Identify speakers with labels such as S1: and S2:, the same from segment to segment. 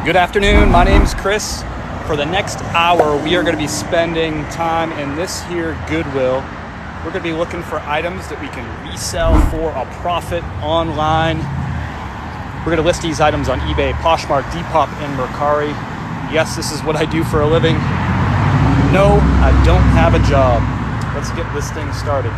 S1: Good afternoon, my name's Chris. For the next hour, we are going to be spending time in this here Goodwill. We're going to be looking for items that we can resell for a profit online. We're going to list these items on eBay, Poshmark, Depop, and Mercari. Yes, this is what I do for a living. No, I don't have a job. Let's get this thing started.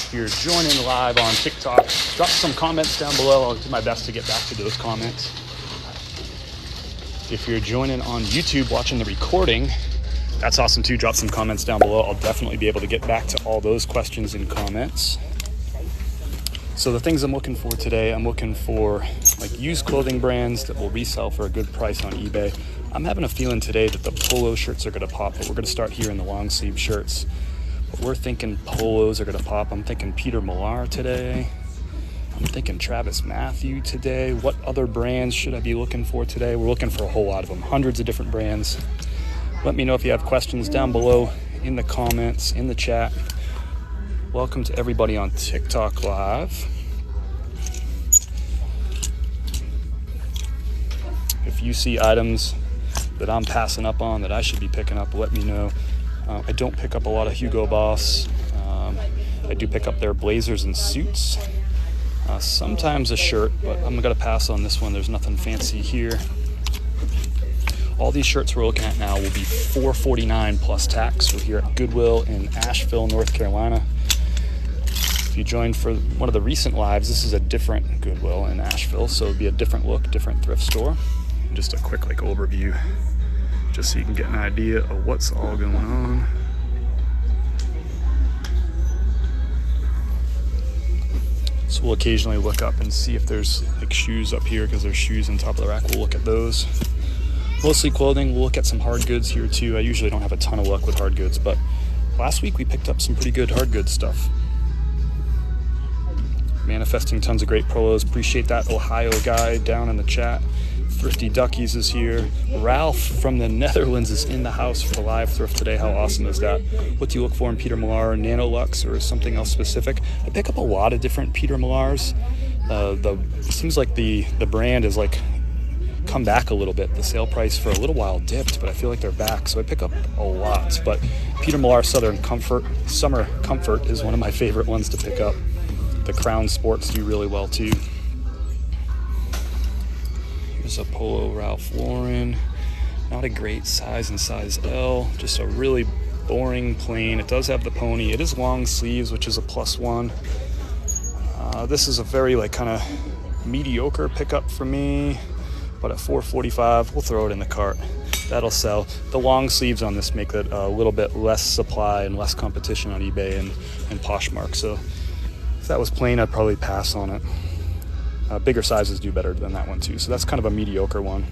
S1: If you're joining live on TikTok, drop some comments down below. I'll do my best to get back to those comments. If you're joining on YouTube watching the recording, that's awesome too. Drop some comments down below. I'll definitely be able to get back to all those questions in comments. So the things I'm looking for today, I'm looking for like used clothing brands that will resell for a good price on eBay. I'm having a feeling today that the polo shirts are going to pop, but we're going to start here in the long sleeve shirts. But we're thinking polos are going to pop. I'm thinking Peter Millar today. I'm thinking Travis Matthew today. What other brands should I be looking for today? We're looking for a whole lot of them, hundreds of different brands. Let me know if you have questions down below in the comments, in the chat. Welcome to everybody on TikTok Live. If you see items that I'm passing up on that I should be picking up, let me know. I don't pick up a lot of Hugo Boss. I do pick up their blazers and suits. Sometimes a shirt, but I'm gonna pass on this one. There's nothing fancy here. All these shirts we're looking at now will be $4.49 plus tax. We're here at Goodwill in Asheville, North Carolina. If you joined for one of the recent lives, this is a different Goodwill in Asheville, so it'll be a different look, different thrift store. And just a quick overview, just so you can get an idea of what's all going on. So we'll occasionally look up and see if there's like shoes up here, because there's shoes on top of the rack. We'll look at those. Mostly clothing. We'll look at some hard goods here too. I usually don't have a ton of luck with hard goods, but last week we picked up some pretty good hard goods stuff. Manifesting tons of great polos. Appreciate that Ohio guy down in the chat. Thrifty Duckies is here. Ralph from the Netherlands is in the house for the live thrift today. How awesome is that? What do you look for in Peter Millar? Nano Lux or something else specific? I pick up a lot of different Peter Millars. It seems like the brand is like come back a little bit. The sale price for a little while dipped, but I feel like they're back, so I pick up a lot. But Peter Millar Summer Comfort is one of my favorite ones to pick up. The Crown Sports do really well too. Here's a polo Ralph Lauren. Not a great size in size L, just a really boring plain. It does have the pony. It is long sleeves, which is a +1. This is a very kind of mediocre pickup for me, but at $4.45, we'll throw it in the cart. That'll sell. The long sleeves on this make it a little bit less supply and less competition on eBay and Poshmark. So if that was plain, I'd probably pass on it. Bigger sizes do better than that one too. So that's kind of a mediocre one.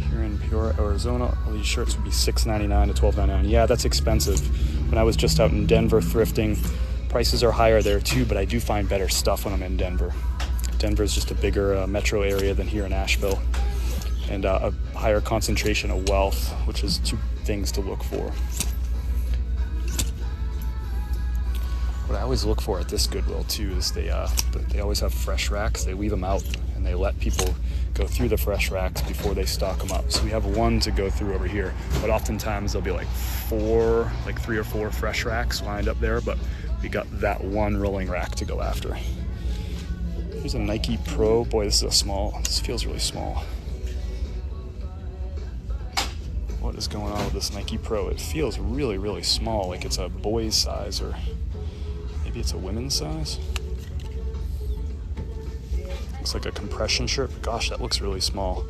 S1: Here in Peoria, Arizona, all these shirts would be $6.99 to $12.99. Yeah, that's expensive. When I was just out in Denver thrifting, prices are higher there too, but I do find better stuff when I'm in Denver. Denver is just a bigger metro area than here in Asheville, and a higher concentration of wealth, which is two things to look for. What I always look for at this Goodwill too is they always have fresh racks. They leave them out and they let people go through the fresh racks before they stock them up. So we have one to go through over here, but oftentimes there'll be like 3 or 4 fresh racks lined up there, but we got that one rolling rack to go after. Here's a Nike Pro. Boy, this feels really small. What is going on with this Nike Pro? It feels really, really small, like it's a boy's size, or maybe it's a women's size. Looks like a compression shirt. Gosh, that looks really small.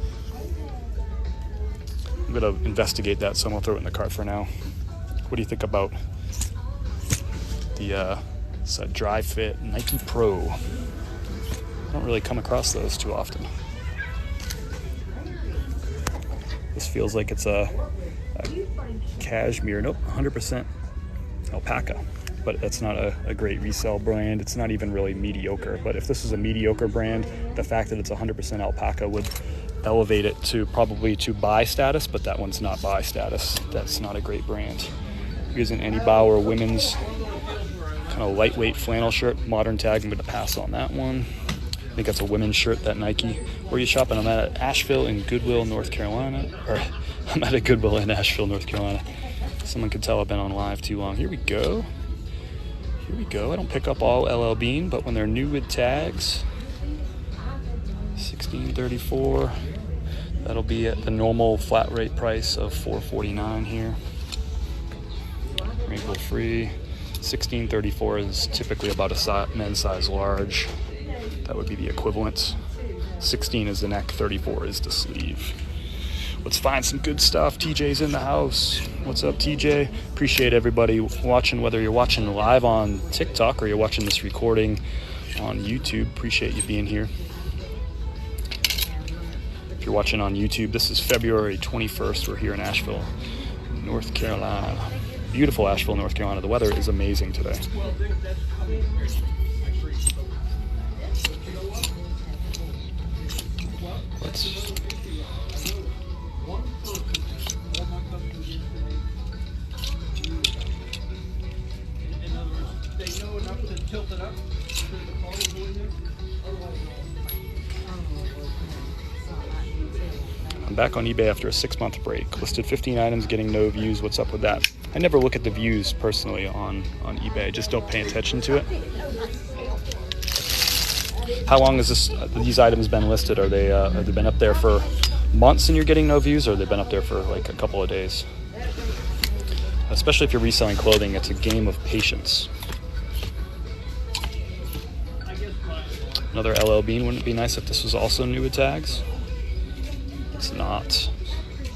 S1: I'm gonna investigate that, so I'm gonna throw it in the cart for now. What do you think about it's a dry fit Nike Pro? I don't really come across those too often. This feels like it's a cashmere. Nope, 100% alpaca. but that's not a great resell brand. It's not even really mediocre. But if this is a mediocre brand, the fact that it's 100% alpaca would elevate it to probably to buy status, but that one's not buy status. That's not a great brand. Here's an Annie Bauer women's kind of lightweight flannel shirt, modern tag. I'm going to pass on that one. I think that's a women's shirt, that Nike. Where are you shopping? I'm at Asheville in Goodwill, North Carolina. Or I'm at a Goodwill in Asheville, North Carolina. Someone could tell I've been on live too long. Here we go. Here we go. I don't pick up all LL Bean, but when they're new with tags, $16.34. That'll be at the normal flat rate price of $4.49 here. Wrinkle free. $16.34 is typically about a men's size large. That would be the equivalent. 16 is the neck, 34 is the sleeve. Let's find some good stuff. TJ's in the house. What's up, TJ? Appreciate everybody watching, whether you're watching live on TikTok or you're watching this recording on YouTube. Appreciate you being here. If you're watching on YouTube, this is February 21st. We're here in Asheville, North Carolina. Beautiful Asheville, North Carolina. The weather is amazing today. I'm back on eBay after a 6-month break. Listed 15 items, getting no views. What's up with that? I never look at the views personally on eBay. I just don't pay attention to it. How long has these items been listed? Are they have they been up there for months and you're getting no views, or have they been up there for like a couple of days? Especially if you're reselling clothing, it's a game of patience. Another LL Bean. Wouldn't it be nice if this was also new with tags? It's not.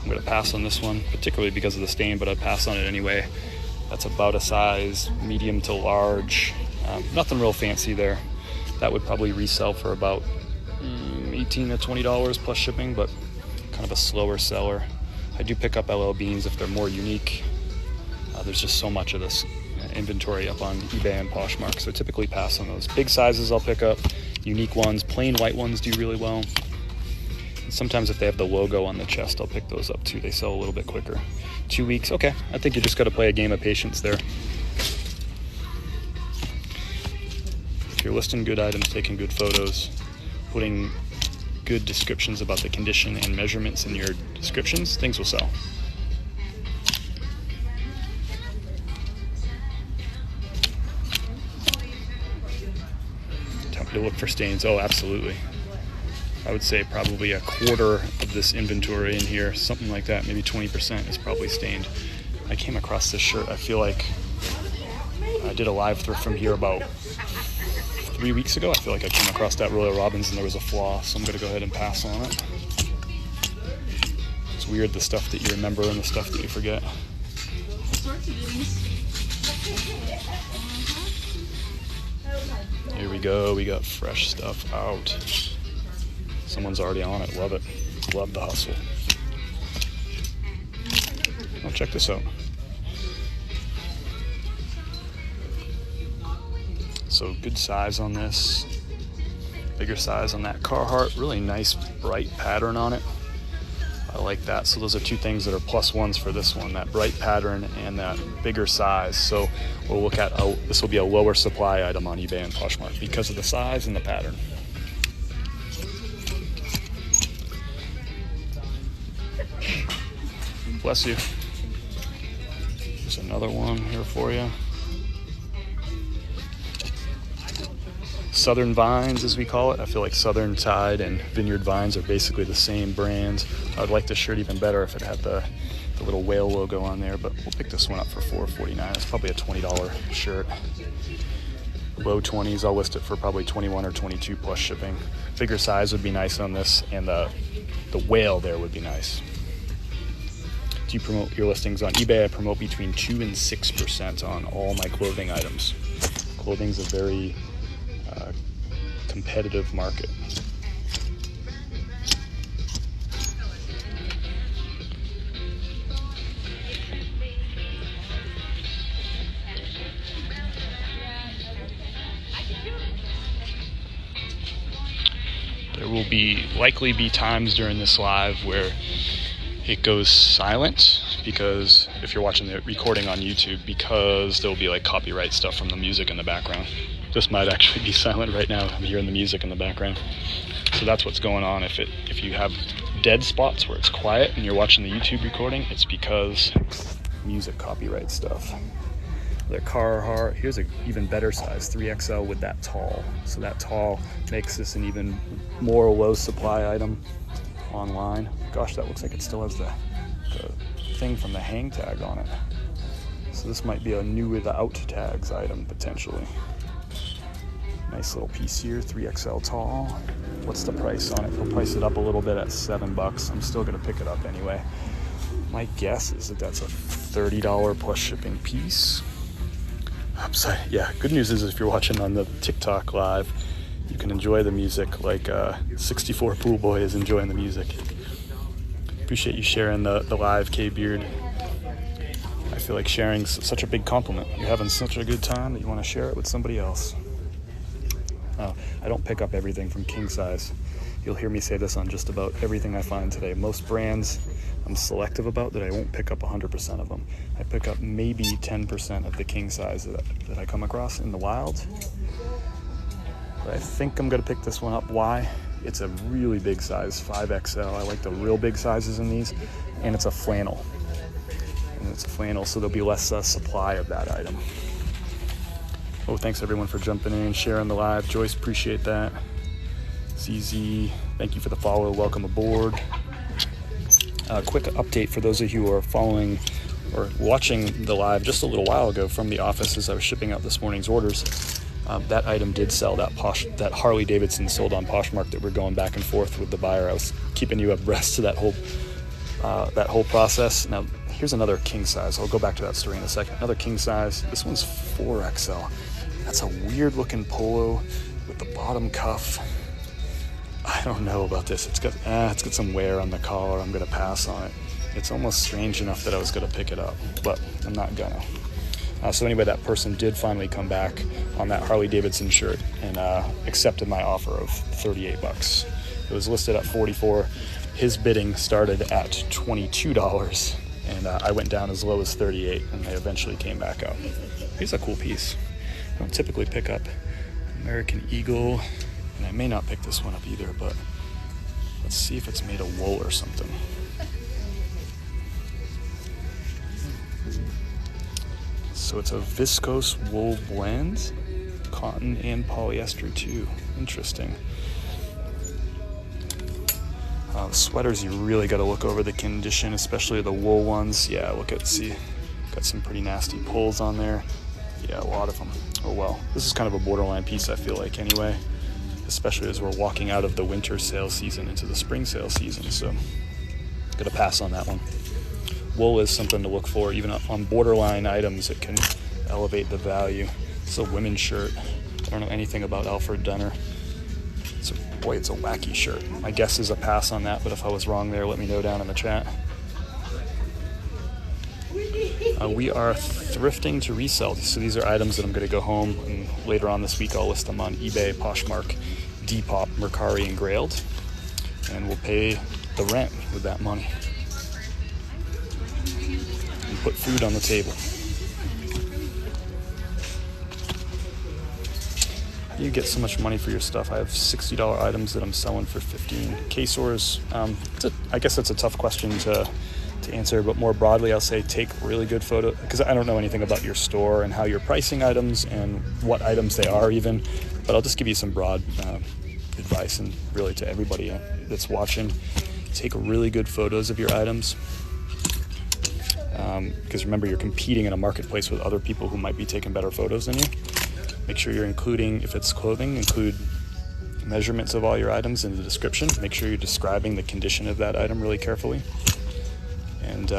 S1: I'm going to pass on this one, particularly because of the stain, but I'd pass on it anyway. That's about a size medium to large. Nothing real fancy there. That would probably resell for about $18 to $20 plus shipping, but kind of a slower seller. I do pick up LL Beans if they're more unique. There's just so much of this inventory up on eBay and Poshmark, so typically pass on those. Big sizes I'll pick up, unique ones, plain white ones do really well. And sometimes if they have the logo on the chest, I'll pick those up too. They sell a little bit quicker. 2 weeks, okay. I think you just got to play a game of patience there. If you're listing good items, taking good photos, putting good descriptions about the condition and measurements in your descriptions, things will sell. Time to look for stains. Oh, absolutely. I would say probably a quarter of this inventory in here, something like that, maybe 20% is probably stained. I came across this shirt. I feel like I did a live thrift from here about 3 weeks ago. I feel like I came across that Royal Robbins and there was a flaw, so I'm going to go ahead and pass on it. It's weird, the stuff that you remember and the stuff that you forget. Here we go. We got fresh stuff out. Someone's already on it. Love it. Love the hustle. Oh, check this out. So good size on this. Bigger size on that Carhartt. Really nice bright pattern on it. I like that. So those are two things that are plus ones for this one, that bright pattern and that bigger size. So we'll look at, this will be a lower supply item on eBay and Poshmark because of the size and the pattern. Bless you. There's another one here for you. Southern Vines, as we call it. I feel like Southern Tide and Vineyard Vines are basically the same brand. I would like this shirt even better if it had the little whale logo on there, but we'll pick this one up for $4.49. It's probably a $20 shirt. Low 20s, I'll list it for probably 21 or 22 plus shipping. Bigger size would be nice on this, and the whale there would be nice. Do you promote your listings on eBay? I promote between 2 and 6% on all my clothing items. Clothing's a very competitive market. likely be times during this live where it goes silent, because if you're watching the recording on YouTube, because there'll be like copyright stuff from the music in the background. This might actually be silent right now. I'm hearing the music in the background. So that's what's going on. If you have dead spots where it's quiet and you're watching the YouTube recording, it's because music copyright stuff. The Carhartt, here's an even better size, 3XL with that tall. So that tall makes this an even more low supply item online. Gosh, that looks like it still has the thing from the hang tag on it. So this might be a new without tags item potentially. Nice little piece here, 3XL tall. What's the price on it? They'll price it up a little bit at $7. I'm still gonna pick it up anyway. My guess is that that's a $30 plus shipping piece. Upside, yeah, good news is if you're watching on the TikTok live, you can enjoy the music like 64 Pool Boy is enjoying the music. Appreciate you sharing the live, K-Beard. I feel like sharing's such a big compliment. You're having such a good time that you want to share it with somebody else. I don't pick up everything from king size. You'll hear me say this on just about everything I find today. Most brands I'm selective about, that I won't pick up 100% of them. I pick up maybe 10% of the king size that I come across in the wild. But I think I'm gonna pick this one up. Why? It's a really big size, 5XL. I like the real big sizes in these, and it's a flannel. So there'll be less supply of that item. Oh, thanks everyone for jumping in, sharing the live. Joyce, appreciate that. CZ, thank you for the follow. Welcome aboard. Quick update for those of you who are following or watching the live just a little while ago from the office as I was shipping out this morning's orders. That item did sell. That Harley Davidson sold on Poshmark that we're going back and forth with the buyer. I was keeping you abreast to that whole process. Now, here's another king size. I'll go back to that story in a second. Another king size. This one's 4XL. That's a weird looking polo with the bottom cuff. I don't know about this. It's got some wear on the collar. I'm gonna pass on it. It's almost strange enough that I was gonna pick it up, but I'm not gonna. So anyway, that person did finally come back on that Harley Davidson shirt and accepted my offer of $38. It was listed at $44. His bidding started at $22, and I went down as low as $38, and they eventually came back up. Here's a cool piece. I don't typically pick up American Eagle, and I may not pick this one up either, but let's see if it's made of wool or something. So it's a viscose wool blend, cotton and polyester too. Interesting. Sweaters, you really got to look over the condition, especially the wool ones. Yeah, see, got some pretty nasty pulls on there. Yeah, a lot of them. Oh well, this is kind of a borderline piece, I feel like, anyway, especially as we're walking out of the winter sale season into the spring sale season, so gonna pass on that one. Wool is something to look for. Even on borderline items, it can elevate the value. It's a women's shirt. I don't know anything about Alfred Dunner. It's a wacky shirt. My guess is a pass on that, but if I was wrong there, let me know down in the chat. We are thrifting to resell. So these are items that I'm going to go home, and later on this week I'll list them on eBay, Poshmark, Depop, Mercari, and Grailed, and we'll pay the rent with that money and put food on the table. You get so much money for your stuff. I have $60 items that I'm selling for $15. K-Stores, I guess that's a tough question to answer, but more broadly, I'll say take really good photos, because I don't know anything about your store and how you're pricing items and what items they are even, but I'll just give you some broad advice, and really to everybody that's watching, take really good photos of your items, because remember, you're competing in a marketplace with other people who might be taking better photos than you. Make sure you're including, if it's clothing, include measurements of all your items in the description. Make sure you're describing the condition of that item really carefully. And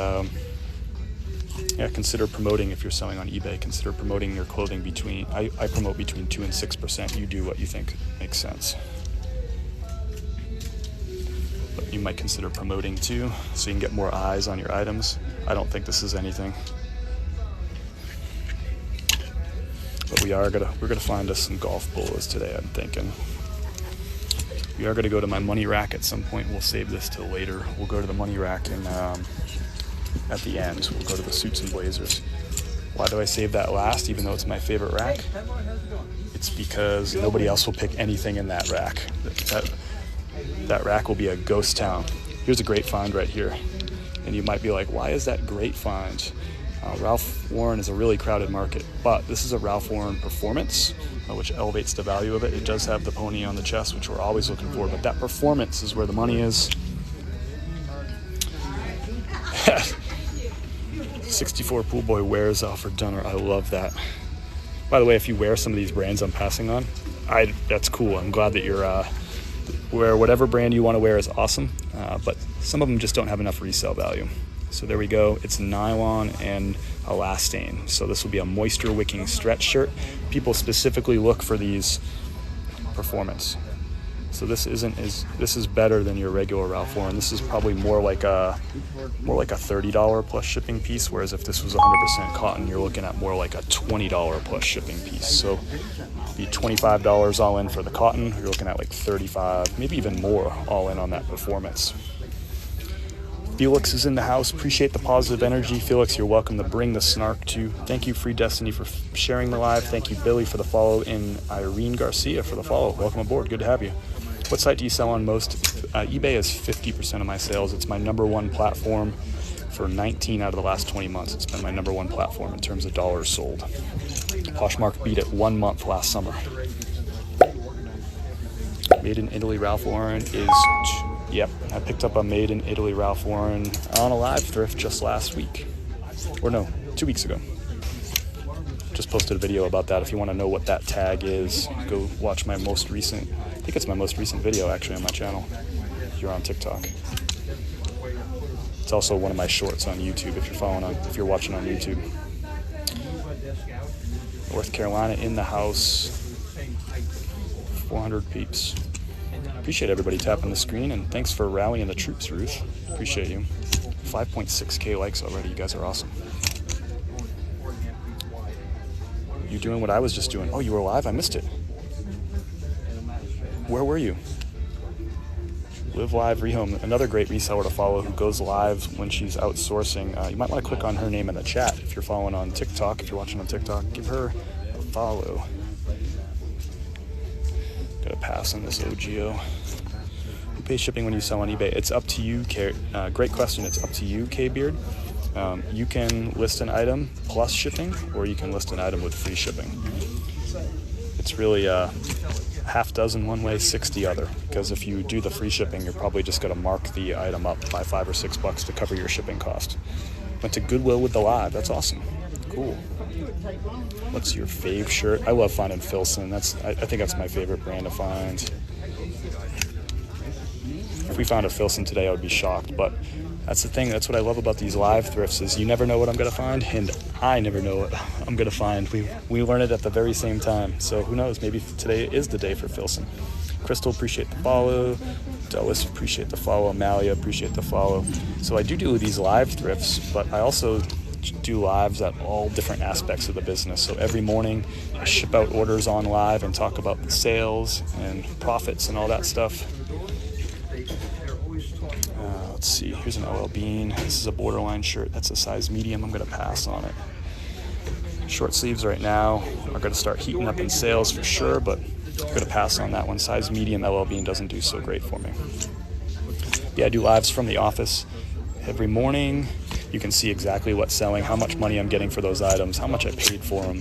S1: consider promoting. If you're selling on eBay, consider promoting your clothing between, I promote between 2% and 6%. You do what you think makes sense. But you might consider promoting too, so you can get more eyes on your items. I don't think this is anything. But we're gonna find us some golf polos today, I'm thinking. We are going to go to my money rack at some point. We'll save this till later. We'll go to the money rack and at the end we'll go to the suits and blazers. Why do I save that last, even though it's my favorite rack? It's because nobody else will pick anything in that rack. That rack will be a ghost town. Here's a great find right here. And you might be like, why is that great find? Ralph Lauren is a really crowded market, but this is a Ralph Lauren performance, which elevates the value of it. It does have the pony on the chest, which we're always looking for, but that performance is where the money is. 64 Pool Boy wears Alfred Dunner. I love that. By the way, if you wear some of these brands I'm passing on, that's cool. I'm glad that you're wear whatever brand you want to wear is awesome, but some of them just don't have enough resale value. So there we go. It's nylon and elastane. So this will be a moisture wicking stretch shirt. People specifically look for these performance. So this is better than your regular Ralph Lauren. This is probably more like a $30 plus shipping piece, whereas if this was 100% cotton, you're looking at more like a $20 plus shipping piece. So be $25 all in for the cotton. You're looking at like $35, maybe even more all in on that performance. Felix is in the house. Appreciate the positive energy. Felix, you're welcome to bring the snark too. Thank you, Free Destiny, for sharing the live. Thank you, Billy, for the follow, and Irene Garcia for the follow. Welcome aboard. Good to have you. What site do you sell on most? eBay is 50% of my sales. It's my #1 platform for 19 out of the last 20 months. It's been my #1 platform in terms of dollars sold. Poshmark beat it 1 month last summer. Made in Italy Ralph Lauren is... Yep, I picked up a Made in Italy Ralph Lauren on a live thrift just last week. Or no, 2 weeks ago. Just posted a video about that. If you want to know what that tag is, go watch my most recent, I think it's my most recent video actually on my channel, if you're on TikTok. It's also one of my shorts on YouTube if you're watching on YouTube. North Carolina in the house. 400 peeps. Appreciate everybody tapping the screen, and thanks for rallying the troops, Ruth. Appreciate you. 5.6K likes already. You guys are awesome. You doing what I was just doing? Oh, you were live? I missed it. Where were you? Live Live Rehome, another great reseller to follow who goes live when she's outsourcing. You might want to click on her name in the chat if you're following on TikTok. If you're watching on TikTok, give her a follow. Got to pass on this OGO. Who pays shipping when you sell on eBay? It's up to you. Great question. It's up to you, K-Beard. You can list an item plus shipping, or you can list an item with free shipping. It's really half dozen one way, 6 the other. Because if you do the free shipping, you're probably just going to mark the item up by $5 or $6 to cover your shipping cost. Went to Goodwill with the live. That's awesome. Cool. What's your fave shirt? I love finding Filson. I think that's my favorite brand to find. If we found a Filson today, I would be shocked. But that's the thing. That's what I love about these live thrifts is you never know what I'm going to find, and I never know what I'm going to find. We learn it at the very same time. So who knows? Maybe today is the day for Filson. Crystal, appreciate the follow. Dallas, appreciate the follow. Amalia, appreciate the follow. So I do these live thrifts, but I also do lives at all different aspects of the business. So every morning I ship out orders on live and talk about the sales and profits and all that stuff. Let's see, here's an LL Bean. This is a borderline shirt. That's a size medium. I'm going to pass on it. Short sleeves right now are going to start heating up in sales for sure, but I'm going to pass on that one. Size medium LL Bean doesn't do so great for me. Yeah, I do lives from the office every morning. You can see exactly what's selling, how much money I'm getting for those items, how much I paid for them,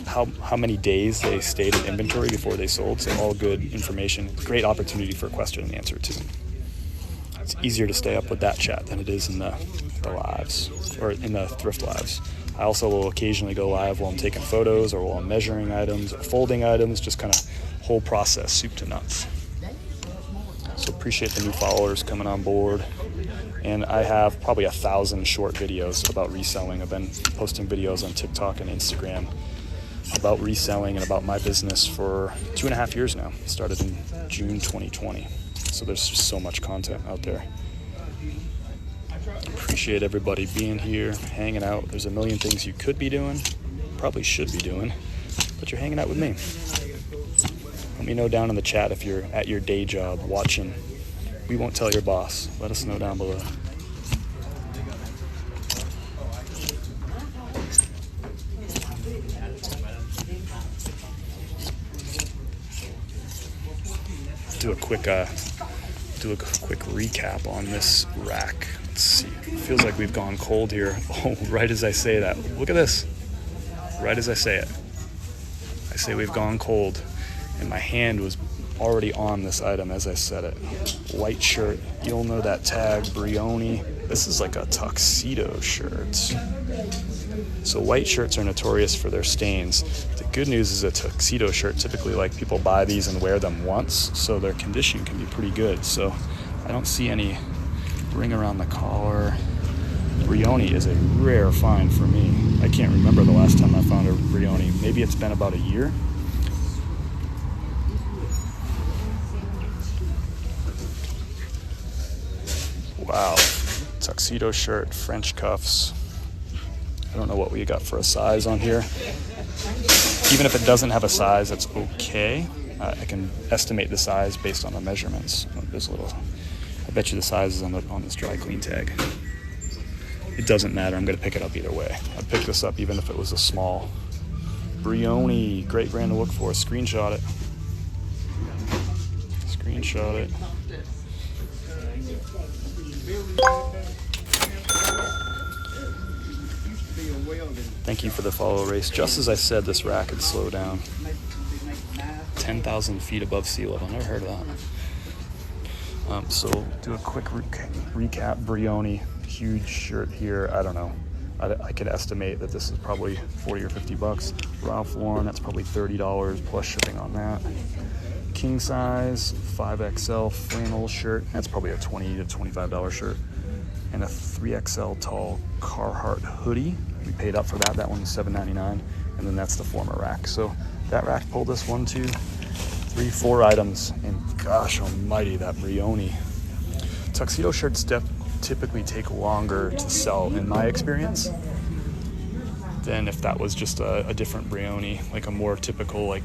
S1: how many days they stayed in inventory before they sold. So all good information. Great opportunity for a question and answer too. It's easier to stay up with that chat than it is in the lives, or in the thrift lives. I also will occasionally go live while I'm taking photos or while I'm measuring items or folding items, just kind of whole process, soup to nuts. So appreciate the new followers coming on board. And I have probably 1,000 short videos about reselling. I've been posting videos on TikTok and Instagram about reselling and about my business for 2.5 years now. Started in June 2020. So there's just so much content out there. Appreciate everybody being here, hanging out. There's a million things you could be doing, probably should be doing, but you're hanging out with me. Let me know down in the chat if you're at your day job watching. We won't tell your boss. Let us know down below. Do a quick recap on this rack. Let's see. It feels like we've gone cold here. Oh, right as I say that. Look at this. Right as I say it. I say we've gone cold, and my hand was already on this item as I said it. White shirt. You'll know that tag. Brioni. This is like a tuxedo shirt. So white shirts are notorious for their stains. The good news is a tuxedo shirt, typically like people buy these and wear them once, so their condition can be pretty good. So I don't see any ring around the collar. Brioni is a rare find for me. I can't remember the last time I found a Brioni. Maybe it's been about a year. Wow. Tuxedo shirt, French cuffs. I don't know what we got for a size on here. Even if it doesn't have a size, that's okay. I can estimate the size based on the measurements. There's a little, I bet you the size is on this dry clean tag. It doesn't matter, I'm gonna pick it up either way. I'd pick this up even if it was a small. Brioni, great brand to look for. Screenshot it. Screenshot it. Thank you for the follow, Race. Just as I said, this rack would slow down. 10,000 feet above sea level. Never heard of that. So do a quick recap. Brioni, huge shirt here. I don't know. I could estimate that this is probably 40 or 50 bucks. Ralph Lauren, that's probably $30 plus shipping on that. King size, 5XL flannel shirt. That's probably a $20 to $25 shirt. And a 3XL tall Carhartt hoodie. We paid up for that. That one was $7.99. And then that's the former rack. So that rack pulled us 1, 2, 3, 4 items. And gosh almighty, that Brioni. Tuxedo shirts typically take longer to sell, in my experience, than if that was just a different Brioni, like a more typical, like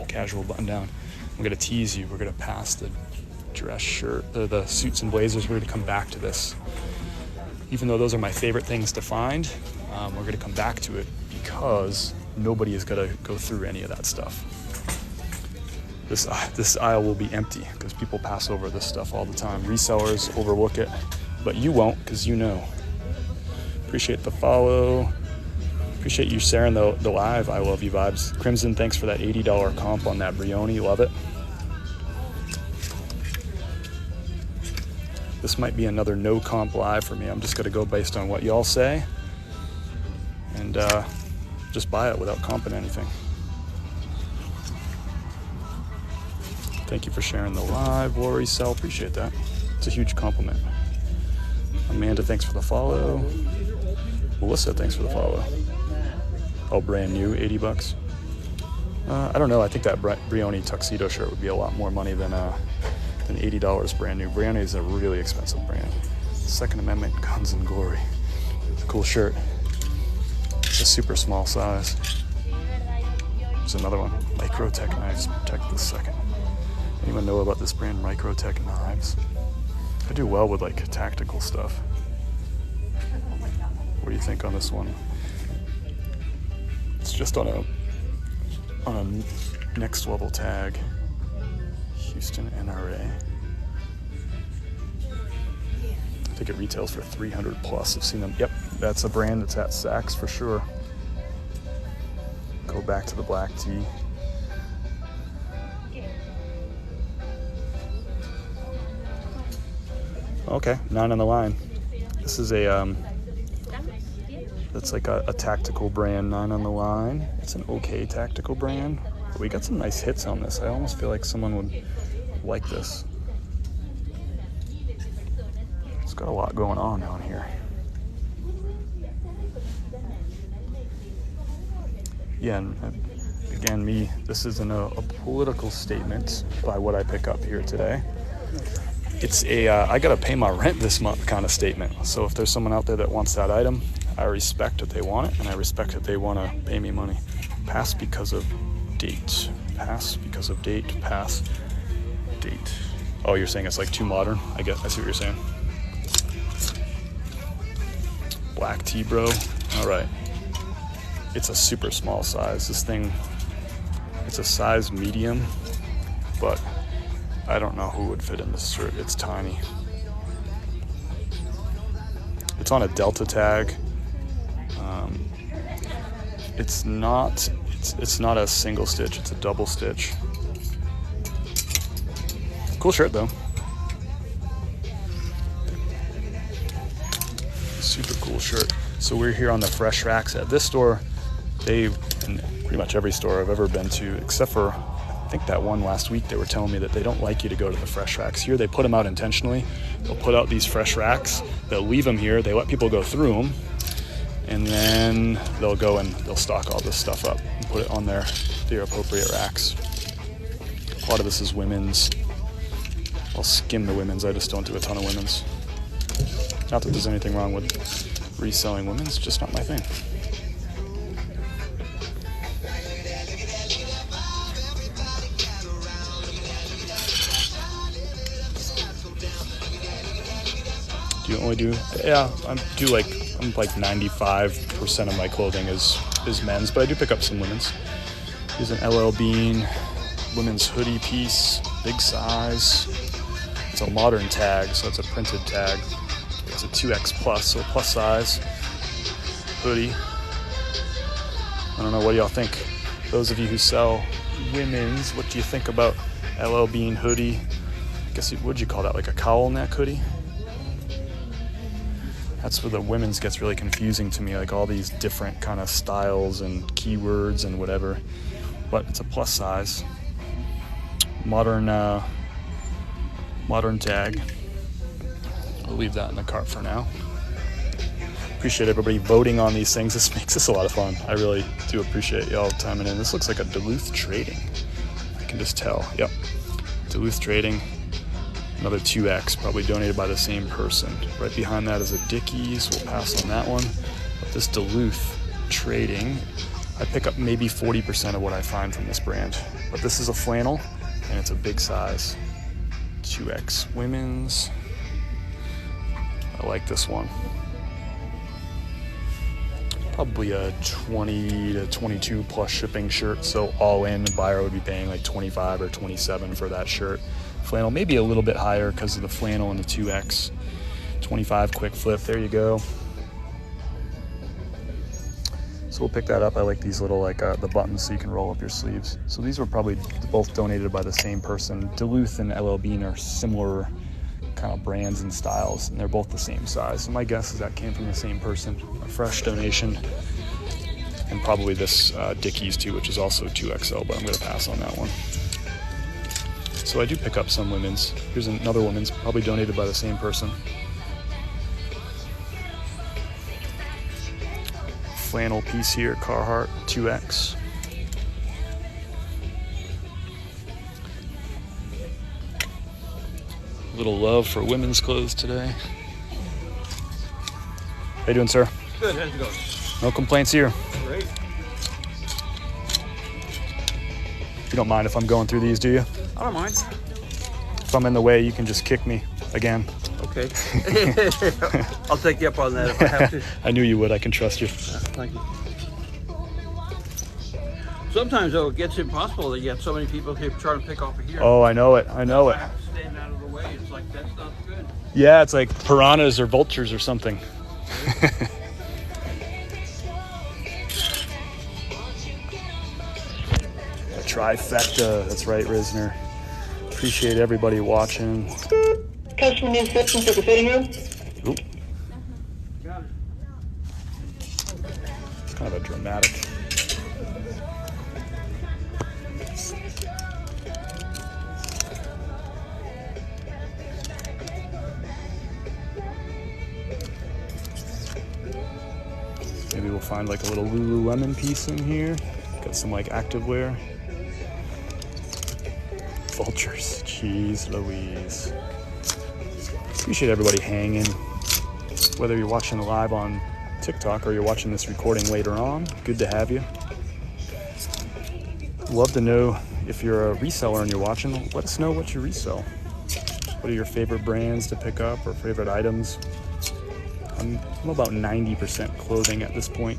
S1: casual button down. I'm gonna tease you. We're gonna pass the dress shirt, the suits and blazers. We're gonna come back to this. Even though those are my favorite things to find, we're gonna come back to it because nobody is gonna go through any of that stuff. This aisle will be empty because people pass over this stuff all the time. Resellers overlook it, but you won't because you know. Appreciate the follow. Appreciate you sharing the live. I love you vibes. Crimson, thanks for that $80 comp on that Brioni. Love it. This might be another no comp live for me. I'm just gonna go based on what y'all say and just buy it without comping anything. Thank you for sharing the live. Lori, Sell, appreciate that. It's a huge compliment. Amanda, thanks for the follow. Melissa, thanks for the follow. Oh, brand new, 80 bucks. I don't know, I think that Brioni tuxedo shirt would be a lot more money than $80 brand new. Brioni is a really expensive brand. Second Amendment Guns and Glory. It's a cool shirt. It's a super small size. There's another one. Microtech knives, protect the second. Anyone know about this brand, Microtech knives? I do well with like tactical stuff. What do you think on this one? It's just on a next level tag. Houston NRA. I think it retails for 300 plus. I've seen them. Yep, that's a brand that's at Saks for sure. Go back to the black tee. Okay, 9 on the line. This is that's like a tactical brand, 9 on the line. It's an okay tactical brand. But we got some nice hits on this. I almost feel like someone would like this. It's got a lot going on down here. Yeah, and again, this isn't a political statement by what I pick up here today. It's I gotta pay my rent this month kind of statement. So if there's someone out there that wants that item, I respect that they want it, and I respect that they want to pay me money. Pass because of date. Pass because of date. Pass. Date. Oh, you're saying it's like too modern? I see what you're saying. Black tee, bro. All right. It's a super small size. This thing, it's a size medium, but I don't know who would fit in this shirt. It's tiny. It's on a Delta tag. It's not a single stitch, it's a double stitch. Cool shirt though. Super cool shirt. So we're here on the fresh racks at this store. And pretty much every store I've ever been to, except for I think that one last week, they were telling me that they don't like you to go to the fresh racks. Here they put them out intentionally. They'll put out these fresh racks, they'll leave them here, they let people go through them, and then they'll go and they'll stock all this stuff up and put it on their appropriate racks. A lot of this is women's. I'll skim the women's, I just don't do a ton of women's. Not that there's anything wrong with reselling women's, just not my thing. Do you only do? Yeah, I'm like 95% of my clothing is men's, but I do pick up some women's. Here's an LL Bean women's hoodie piece, big size. It's a modern tag, so it's a printed tag. It's a 2X plus, so plus size hoodie. I don't know, what do y'all think? Those of you who sell women's, what do you think about LL Bean hoodie? I guess, what'd you call that, like a cowl neck hoodie? That's where the women's gets really confusing to me, like all these different kind of styles and keywords and whatever. But it's a plus size. Modern tag. I'll leave that in the cart for now. Appreciate everybody voting on these things. This makes this a lot of fun. I really do appreciate y'all timing in. This looks like a Duluth Trading. I can just tell. Yep. Duluth Trading. Another 2X, probably donated by the same person. Right behind that is a Dickies. We'll pass on that one. But this Duluth Trading, I pick up maybe 40% of what I find from this brand. But this is a flannel, and it's a big size. 2X women's. I like this one. Probably a 20 to 22 plus shipping shirt, so all in, the buyer would be paying like 25 or 27 for that shirt. Flannel, maybe a little bit higher because of the flannel and the 2X. 25 quick flip, there you go. So we'll pick that up. I like these little, like the buttons so you can roll up your sleeves. So these were probably both donated by the same person. Duluth and LL Bean are similar kind of brands and styles, and they're both the same size. So my guess is that came from the same person, a fresh donation. And probably this Dickies too, which is also 2XL, but I'm gonna pass on that one. So I do pick up some women's. Here's another women's, probably donated by the same person. Flannel piece here, Carhartt 2X. A little love for women's clothes today. How you doing, sir?
S2: Good, how's it going?
S1: No complaints here.
S2: Great.
S1: You don't mind if I'm going through these, do you?
S2: I don't mind.
S1: If I'm in the way, you can just kick me again.
S2: Okay. I'll take you up on that if I have to.
S1: I knew you would. I can trust you.
S2: Thank you. Sometimes, though, it gets impossible that you have so many people here trying to pick off of here.
S1: Oh, I know it. I know it.
S2: I have to stand out of the way. It's like, that's not good.
S1: Yeah, it's like piranhas or vultures or something. A trifecta. That's right, Risner. Appreciate everybody watching.
S3: Customer needs assistance at the fitting room.
S1: Oop.
S2: Got it.
S1: It's kind of a dramatic. Maybe we'll find like a little Lululemon piece in here. Got some like activewear. Vultures, jeez Louise. Appreciate everybody hanging. Whether you're watching live on TikTok or you're watching this recording later on, good to have you. Love to know if you're a reseller and you're watching, let us know what you resell. What are your favorite brands to pick up or favorite items? I'm about 90% clothing at this point.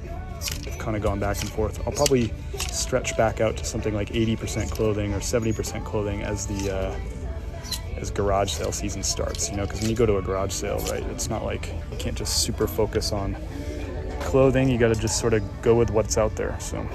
S1: I've kind of gone back and forth. I'll probably stretch back out to something like 80% clothing or 70% clothing as garage sale season starts, you know, because when you go to a garage sale, right, it's not like you can't just super focus on clothing. You got to just sort of go with what's out there. So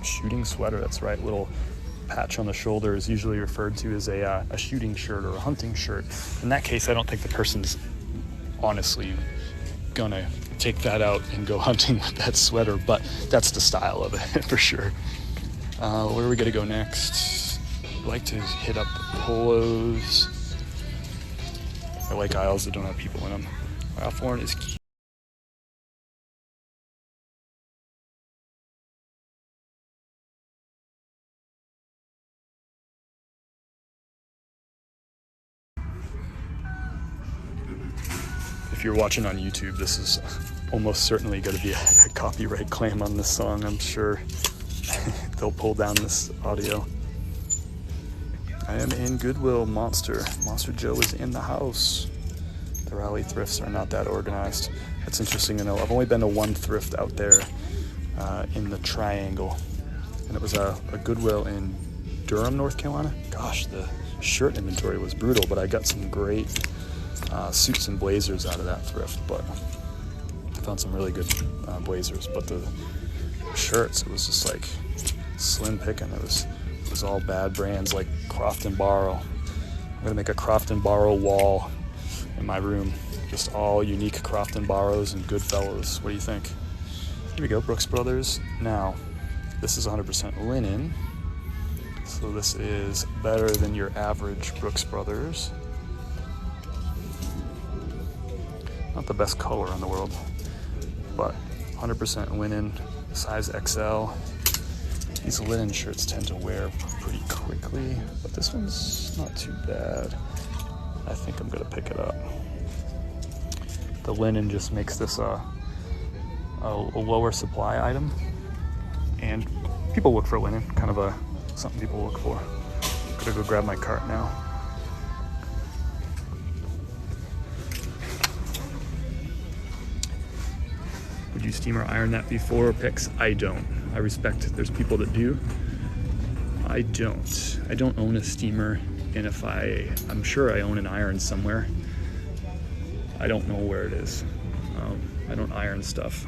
S1: shooting sweater, that's right, little patch on the shoulder is usually referred to as a shooting shirt or a hunting shirt. In that case, I don't think the person's honestly gonna take that out and go hunting with that sweater, but that's the style of it for sure. Where are we gonna go next? I like to hit up polos. I like aisles that don't have people in them. Ralph Lauren is cute. If you're watching on YouTube, this is almost certainly going to be a copyright claim on this song. I'm sure they'll pull down this audio. I am in Goodwill, Monster Joe is in the house. The Raleigh thrifts are not that organized. That's interesting to know. I've only been to one thrift out there in the Triangle, and it was a Goodwill in Durham, North Carolina. Gosh, the shirt inventory was brutal, but I got some great suits and blazers out of that thrift. But I found some really good blazers, but the shirts, it was just like slim picking. It was all bad brands like Croft and Barrow. I'm gonna make a Croft and Barrow wall in my room, just all unique Croft and Barrows and Goodfellas. What do you think? Here we go, Brooks Brothers. Now, this is 100% linen, so this is better than your average Brooks Brothers. Not the best color in the world, but 100% linen, size XL. These linen shirts tend to wear pretty quickly, but this one's not too bad. I think I'm gonna pick it up. The linen just makes this a lower supply item, and people look for linen, kind of something people look for. I'm gonna go grab my cart now. Would you steamer iron that before picks? I don't. I respect there's people that do. I don't. I don't own a steamer, and if I'm sure I own an iron somewhere. I don't know where it is. I don't iron stuff.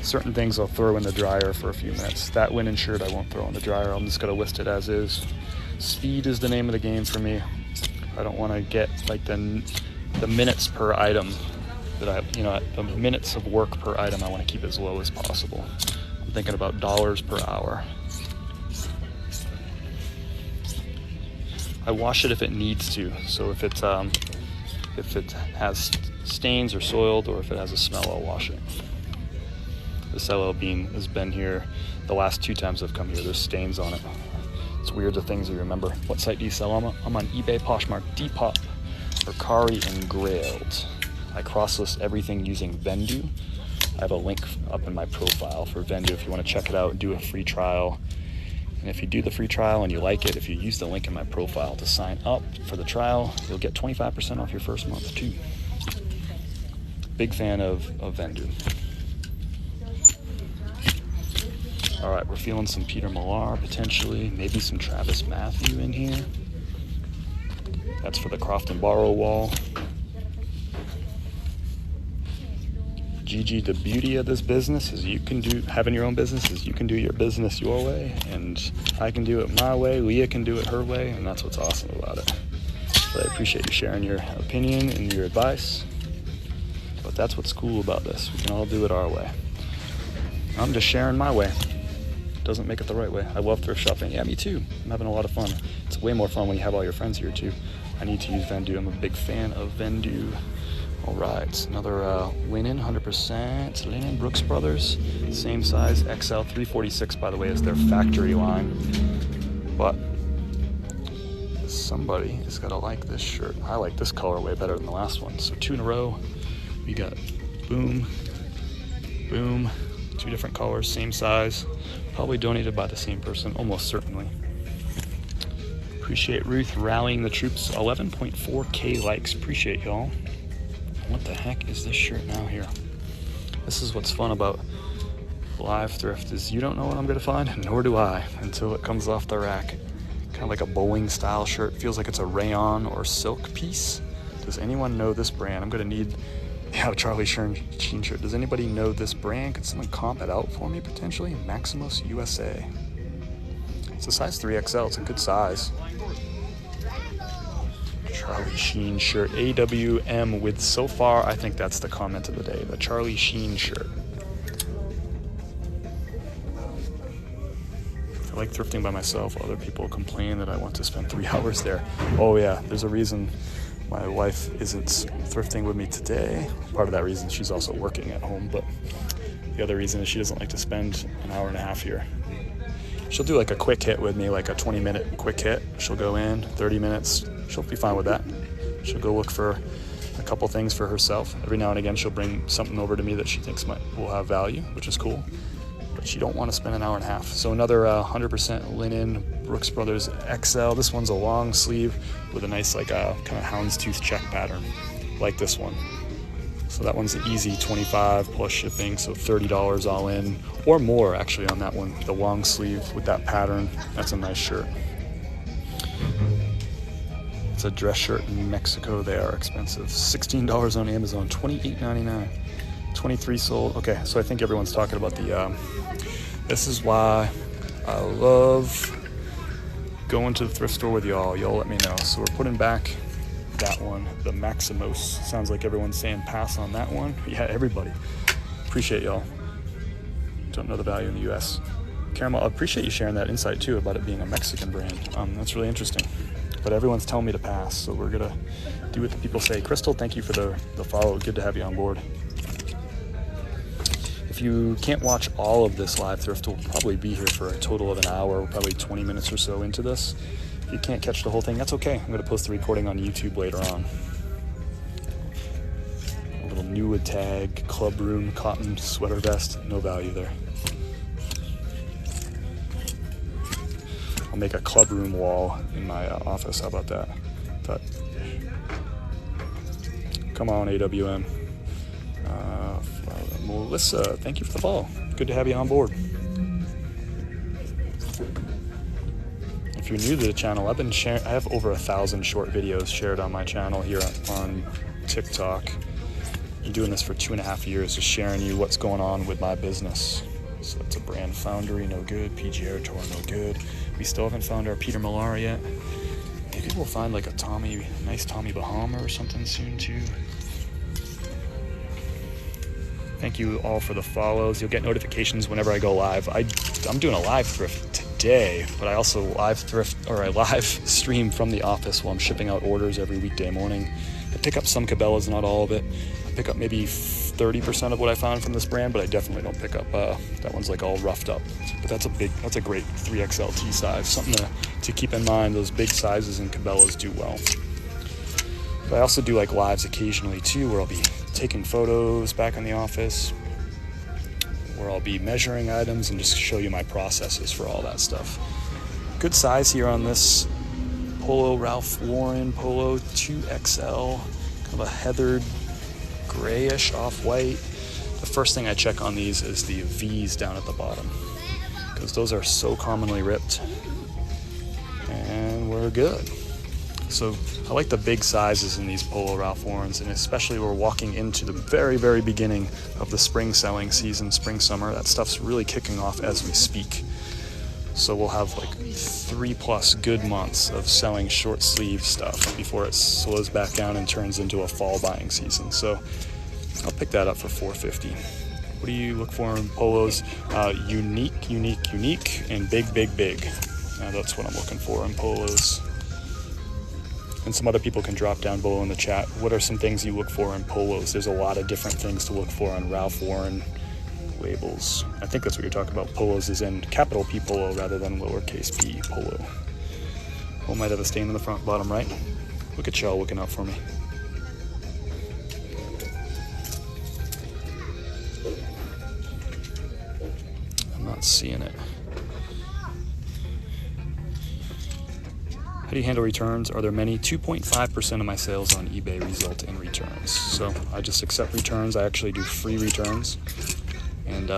S1: Certain things I'll throw in the dryer for a few minutes. That linen shirt I won't throw in the dryer. I'm just gonna list it as is. Speed is the name of the game for me. I don't want to get like the minutes per item that the minutes of work per item. I want to keep as low as possible. I'm thinking about dollars per hour. I wash it if it needs to. So if it has stains or soiled, or if it has a smell, I'll wash it. This LL Bean has been here the last 2 times I've come here. There's stains on it. It's weird, the things you remember. What site do you sell on? I'm on eBay, Poshmark, Depop, Mercari, and Grailed. I cross-list everything using Vendu. I have a link up in my profile for Vendu if you want to check it out and do a free trial. And if you do the free trial and you like it, if you use the link in my profile to sign up for the trial, you'll get 25% off your first month too. Big fan of Vendu. All right, we're feeling some Peter Millar potentially, maybe some Travis Matthew in here. That's for the Croft and Barrow wall. Gigi, the beauty of this business is having your own business is you can do your business your way, and I can do it my way, Leah can do it her way, and that's what's awesome about it. So I appreciate you sharing your opinion and your advice, but that's what's cool about this. We can all do it our way. I'm just sharing my way. Doesn't make it the right way. I love thrift shopping. Yeah, me too. I'm having a lot of fun. It's way more fun when you have all your friends here too. I need to use Vendu. I'm a big fan of Vendu. All right, another linen, 100% linen, Brooks Brothers, same size, XL, 346 by the way is their factory line. But somebody is gonna like this shirt. I like this colorway better than the last one. So 2 in a row. We got boom, boom, 2 different colors, same size. Probably donated by the same person, almost certainly. Appreciate Ruth rallying the troops. 11.4K likes. Appreciate y'all. What the heck is this shirt now here? This is what's fun about live thrift is you don't know what I'm gonna find, nor do I, until it comes off the rack. Kind of like a bowling style shirt. Feels like it's a rayon or silk piece. Does anyone know this brand? I'm gonna need, yeah, Charlie Sheen shirt. Does anybody know this brand? Could someone comp it out for me potentially? Maximus USA. It's a size 3XL, it's a good size. Charlie Sheen shirt, AWM with, so far, I think that's the comment of the day, the Charlie Sheen shirt. I like thrifting by myself. Other people complain that I want to spend 3 hours there. Oh yeah, there's a reason my wife isn't thrifting with me today. Part of that reason, she's also working at home, but the other reason is she doesn't like to spend an hour and a half here. She'll do like a quick hit with me, like a 20-minute quick hit. She'll go in, 30 minutes. She'll be fine with that. She'll go look for a couple things for herself. Every now and again, she'll bring something over to me that she thinks will have value, which is cool. But she don't want to spend an hour and a half. So another 100% linen Brooks Brothers XL. This one's a long sleeve with a nice like kind of houndstooth check pattern, like this one. So that one's an easy 25 plus shipping, so $30 all in, or more actually on that one. The long sleeve with that pattern, that's a nice shirt. It's a dress shirt in Mexico. They are expensive. $16 on Amazon, $28.99. 23 sold. Okay, so I think everyone's talking about the, this is why I love going to the thrift store with y'all. Y'all let me know. So we're putting back that one, the Maximus. Sounds like everyone's saying pass on that one. Yeah, everybody. Appreciate y'all. Don't know the value in the US. Caramel, I appreciate you sharing that insight too about it being a Mexican brand. That's really interesting. But everyone's telling me to pass, so we're gonna do what the people say. Crystal, thank you for the follow. Good to have you on board. If you can't watch all of this live thrift, we'll probably be here for a total of an hour, probably 20 minutes or so into this. If you can't catch the whole thing, that's okay. I'm gonna post the recording on YouTube later on. A little Nuwa tag, club room, cotton sweater vest, no value there. I'll make a club room wall in my office, how about that? Come on, AWM. Melissa, thank you for the follow. Good to have you on board. If you're new to the channel, I've been sharing, I have over 1,000 short videos shared on my channel here on TikTok. I'm doing this for 2.5 years, just sharing you what's going on with my business. So that's a Brand Foundry, no good. PGR Tour, no good. We still haven't found our Peter Millar yet. Maybe we'll find like a nice Tommy Bahama or something soon too. Thank you all for the follows. You'll get notifications whenever I go live. I'm doing a live thrift today, but I also live stream from the office while I'm shipping out orders every weekday morning. I pick up some Cabela's, not all of it. I pick up maybe 30% of what I found from this brand, but I definitely don't pick up, that one's like all roughed up. But that's a great 3XL T size. Something to keep in mind, those big sizes in Cabela's do well. But I also do like lives occasionally too, where I'll be taking photos back in the office, where I'll be measuring items and just show you my processes for all that stuff. Good size here on this Polo Ralph Lauren Polo 2XL, kind of a heathered grayish off-white. The first thing I check on these is the V's down at the bottom, because those are so commonly ripped, and we're good. So I like the big sizes in these Polo Ralph Laurens, and especially we're walking into the very, very beginning of the spring selling season, spring, summer. That stuff's really kicking off as we speak. So we'll have like 3+ good months of selling short sleeve stuff before it slows back down and turns into a fall buying season. So I'll pick that up for $4.50. What do you look for in polos? Unique, and big. That's what I'm looking for in polos. And some other people can drop down below in the chat. What are some things you look for in polos? There's a lot of different things to look for on Ralph Lauren labels. I think that's what you're talking about. Polos is in capital P polo rather than lowercase p polo. Oh, might have a stain in the front, bottom right. Look at y'all looking out for me. I'm not seeing it. How do you handle returns? Are there many? 2.5% of my sales on eBay result in returns. So I just accept returns. I actually do free returns. And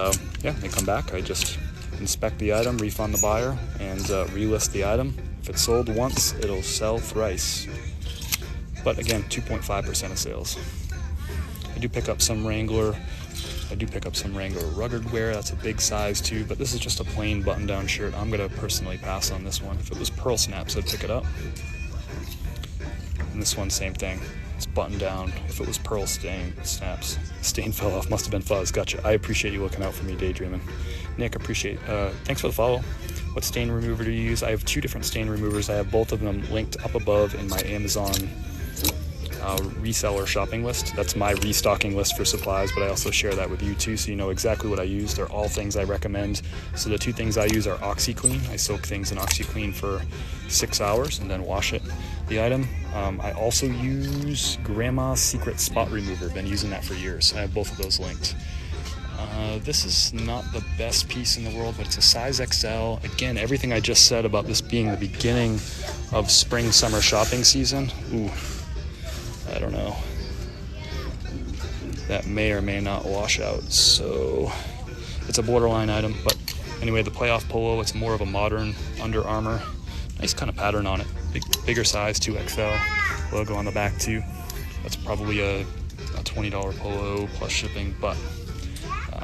S1: yeah, they come back. I just inspect the item, refund the buyer, and relist the item. If it's sold once, it'll sell thrice. But again, 2.5% of sales. I do pick up some Wrangler. I do pick up some Wrangler rugged wear. That's a big size too, but this is just a plain button-down shirt. I'm gonna personally pass on this one. If it was pearl snaps, I'd pick it up. And this one, same thing. It's button down. If it was pearl snaps, stain fell off. Must have been fuzz. Gotcha. I appreciate you looking out for me, daydreaming. Nick, appreciate. Thanks for the follow. What stain remover do you use? I have 2 different stain removers. I have both of them linked up above in my Amazon reseller shopping list. That's my restocking list for supplies, but I also share that with you too, so you know exactly what I use. They're all things I recommend. So the 2 things I use are OxyClean. I soak things in OxyClean for 6 hours and then wash it, the item. I also use Grandma's Secret Spot Remover. Been using that for years. I have both of those linked. This is not the best piece in the world, but it's a size XL. Again, everything I just said about this being the beginning of spring summer shopping season. Ooh, I don't know. That may or may not wash out. So it's a borderline item, but anyway, the playoff polo, it's more of a modern Under Armour. Nice kind of pattern on it. Bigger size, 2XL. Logo on the back too. That's probably a $20 polo plus shipping, but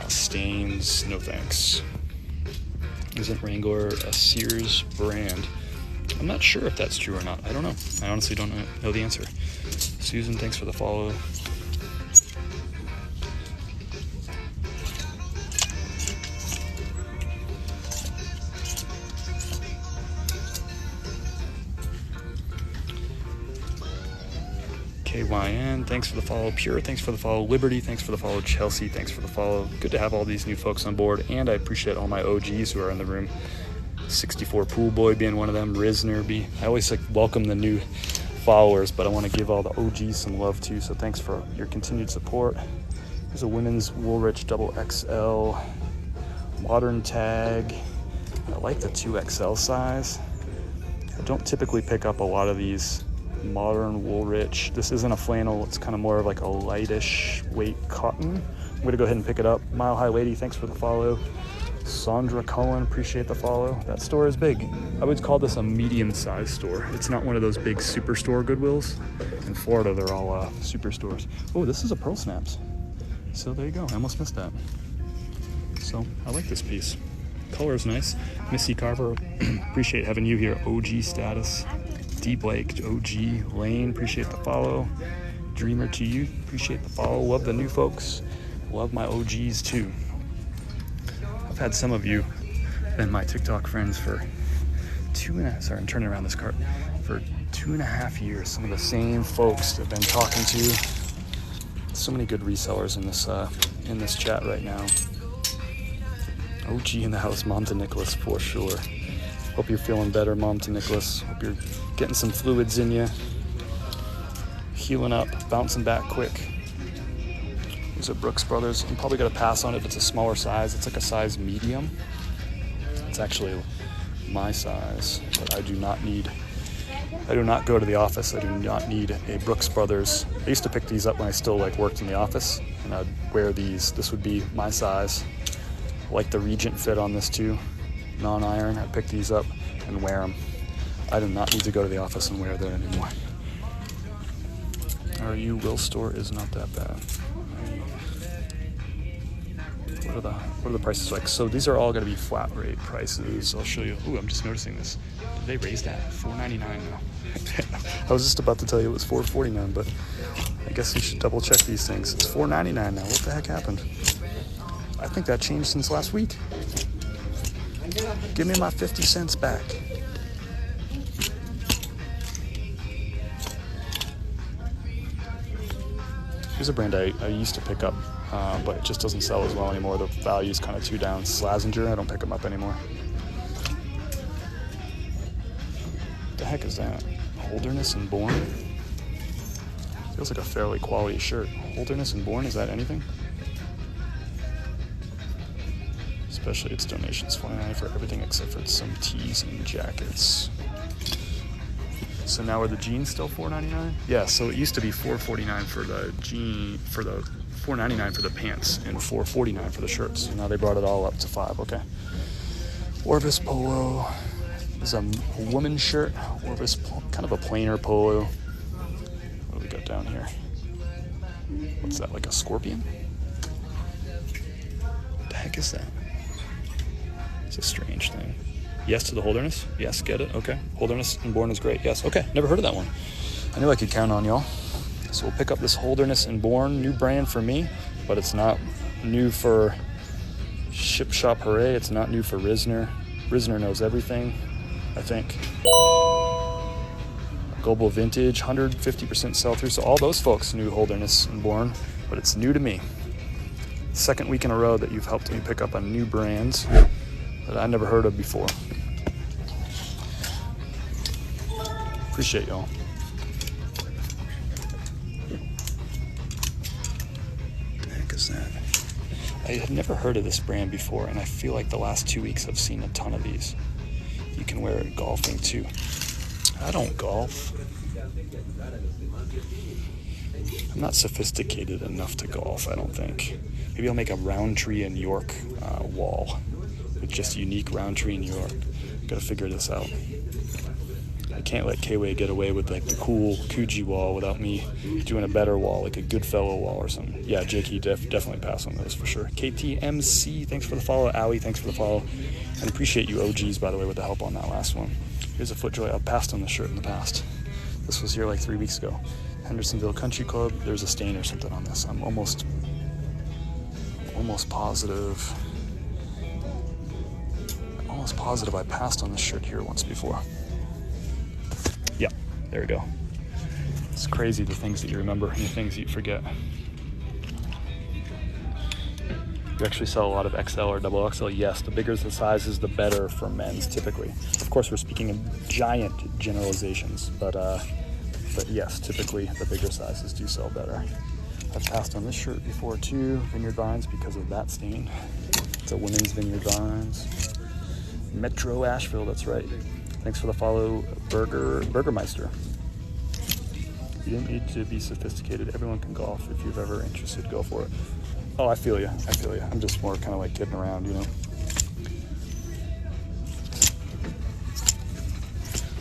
S1: stains, no thanks. Isn't Wrangler a Sears brand? I'm not sure if that's true or not. I don't know. I honestly don't know the answer. Susan, thanks for the follow. KYN, thanks for the follow. Pure, thanks for the follow. Liberty, thanks for the follow. Chelsea, thanks for the follow. Good to have all these new folks on board, and I appreciate all my OGs who are in the room. 64 Pool Boy being one of them. Risner, I always welcome the new followers, but I want to give all the OGs some love too, so thanks for your continued support. There's a women's Woolrich XXL modern tag. I like the 2XL size. I don't typically pick up a lot of these modern Woolrich. This isn't a flannel, it's kind of more of like a lightish weight cotton. I'm gonna go ahead and pick it up. Mile High Lady, thanks for the follow. Sandra Cohen, appreciate the follow. That store is big. I would call this a medium-sized store. It's not one of those big superstore Goodwills. In Florida, they're all superstores. Oh, this is a pearl snaps. So there you go, I almost missed that. So I like this piece. Color is nice. Missy Carver, appreciate having you here. OG status. D Blake, OG Lane, appreciate the follow. Dreamer to you, appreciate the follow. Love the new folks. Love my OGs too. I've had some of you been my TikTok friends for sorry, I'm turning around this cart, for 2.5 years. Some of the same folks I've been talking to. So many good resellers in this chat right now. OG in the house, Mom to Nicholas for sure. Hope you're feeling better, Mom to Nicholas. Hope you're getting some fluids in you. Healing up, bouncing back quick. These are Brooks Brothers. I'm probably gonna pass on it if it's a smaller size. It's like a size medium. It's actually my size, but I do not go to the office. I do not need a Brooks Brothers. I used to pick these up when I still worked in the office, and I'd wear these. This would be my size. I like the Regent fit on this too. Non-iron, I'd pick these up and wear them. I do not need to go to the office and wear them anymore. RU Will store is not that bad. What are the prices like? So these are all going to be flat rate prices. I'll show you. Ooh, I'm just noticing this. Did they raise that? $4.99 now. I was just about to tell you it was $4.49, but I guess you should double check these things. It's $4.99 now. What the heck happened? I think that changed since last week. Give me my 50 cents back. Here's a brand I used to pick up, but it just doesn't sell as well anymore. The value is kind of too down. Slazenger, I don't pick them up anymore. What the heck is that? Holderness and Born? Feels like a fairly quality shirt. Holderness and Born, is that anything? Especially its donations, $49 for everything except for some tees and jackets. So now are the jeans still $4.99? Yeah, so it used to be $4.49 for the $4.99 for the pants and $4.49 for the shirts. So now they brought it all up to $5. Okay. Orvis polo. This is a woman's shirt. Orvis, kind of a plainer polo. What do we got down here? What's that, like a scorpion? What the heck is that? It's a strange thing. Yes to the Holderness. Yes, get it. Okay. Holderness and Born is great. Yes. Okay. Never heard of that one. I knew I could count on y'all. So we'll pick up this Holderness and Born, new brand for me, but it's not new for Ship Shop Hooray. It's not new for Risner. Risner knows everything, I think. Global Vintage, 150% sell-through. So all those folks knew Holderness and Born, but it's new to me. Second week in a row that you've helped me pick up on new brands that I never heard of before. Appreciate y'all. What the heck is that? I had never heard of this brand before, and I feel like the last 2 weeks I've seen a ton of these. You can wear it golfing too. I don't golf. I'm not sophisticated enough to golf, I don't think. Maybe I'll make a Roundtree in York wall. With just unique Roundtree in New York. Gotta figure this out. I can't let K-Way get away with like the cool Coogee wall without me doing a better wall, like a Goodfellow wall or something. Yeah, Jakey, definitely pass on those for sure. KTMC, thanks for the follow. Allie, thanks for the follow. And appreciate you OGs, by the way, with the help on that last one. Here's a FootJoy. I've passed on this shirt in the past. This was here like 3 weeks ago. Hendersonville Country Club. There's a stain or something on this. I'm almost positive. Positive I passed on this shirt here once before. Yeah, there we go. It's crazy the things that you remember and the things that you forget. You actually sell a lot of XL or double XL? Yes, the bigger the sizes, the better for men's typically. Of course, we're speaking in giant generalizations, but yes, typically the bigger sizes do sell better. I've passed on this shirt before too, Vineyard Vines, because of that stain. It's a women's Vineyard Vines. Metro Asheville, that's right. Thanks for the follow, Burgermeister. You didn't need to be sophisticated. Everyone can golf. If you've ever interested, go for it. Oh, I feel you. I'm just more kind of like kidding around, you know.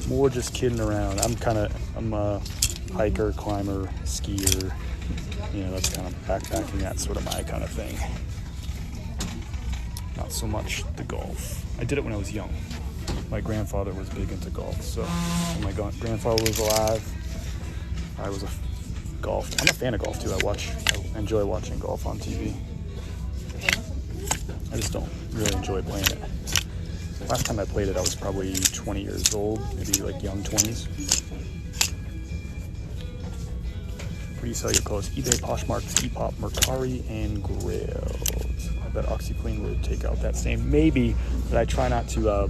S1: More just kidding around. I'm a hiker, climber, skier. You know, that's kind of backpacking. That's sort of my kind of thing. Not so much the golf. I did it when I was young. My grandfather was big into golf, so when my grandfather was alive, I was I'm a fan of golf too. I enjoy watching golf on TV. I just don't really enjoy playing it. Last time I played it, I was probably 20 years old, maybe like young 20s. Where do you sell your clothes? eBay, Poshmark, Depop, Mercari, and Grailed. That OxyClean would take out that stain, maybe, but I try not to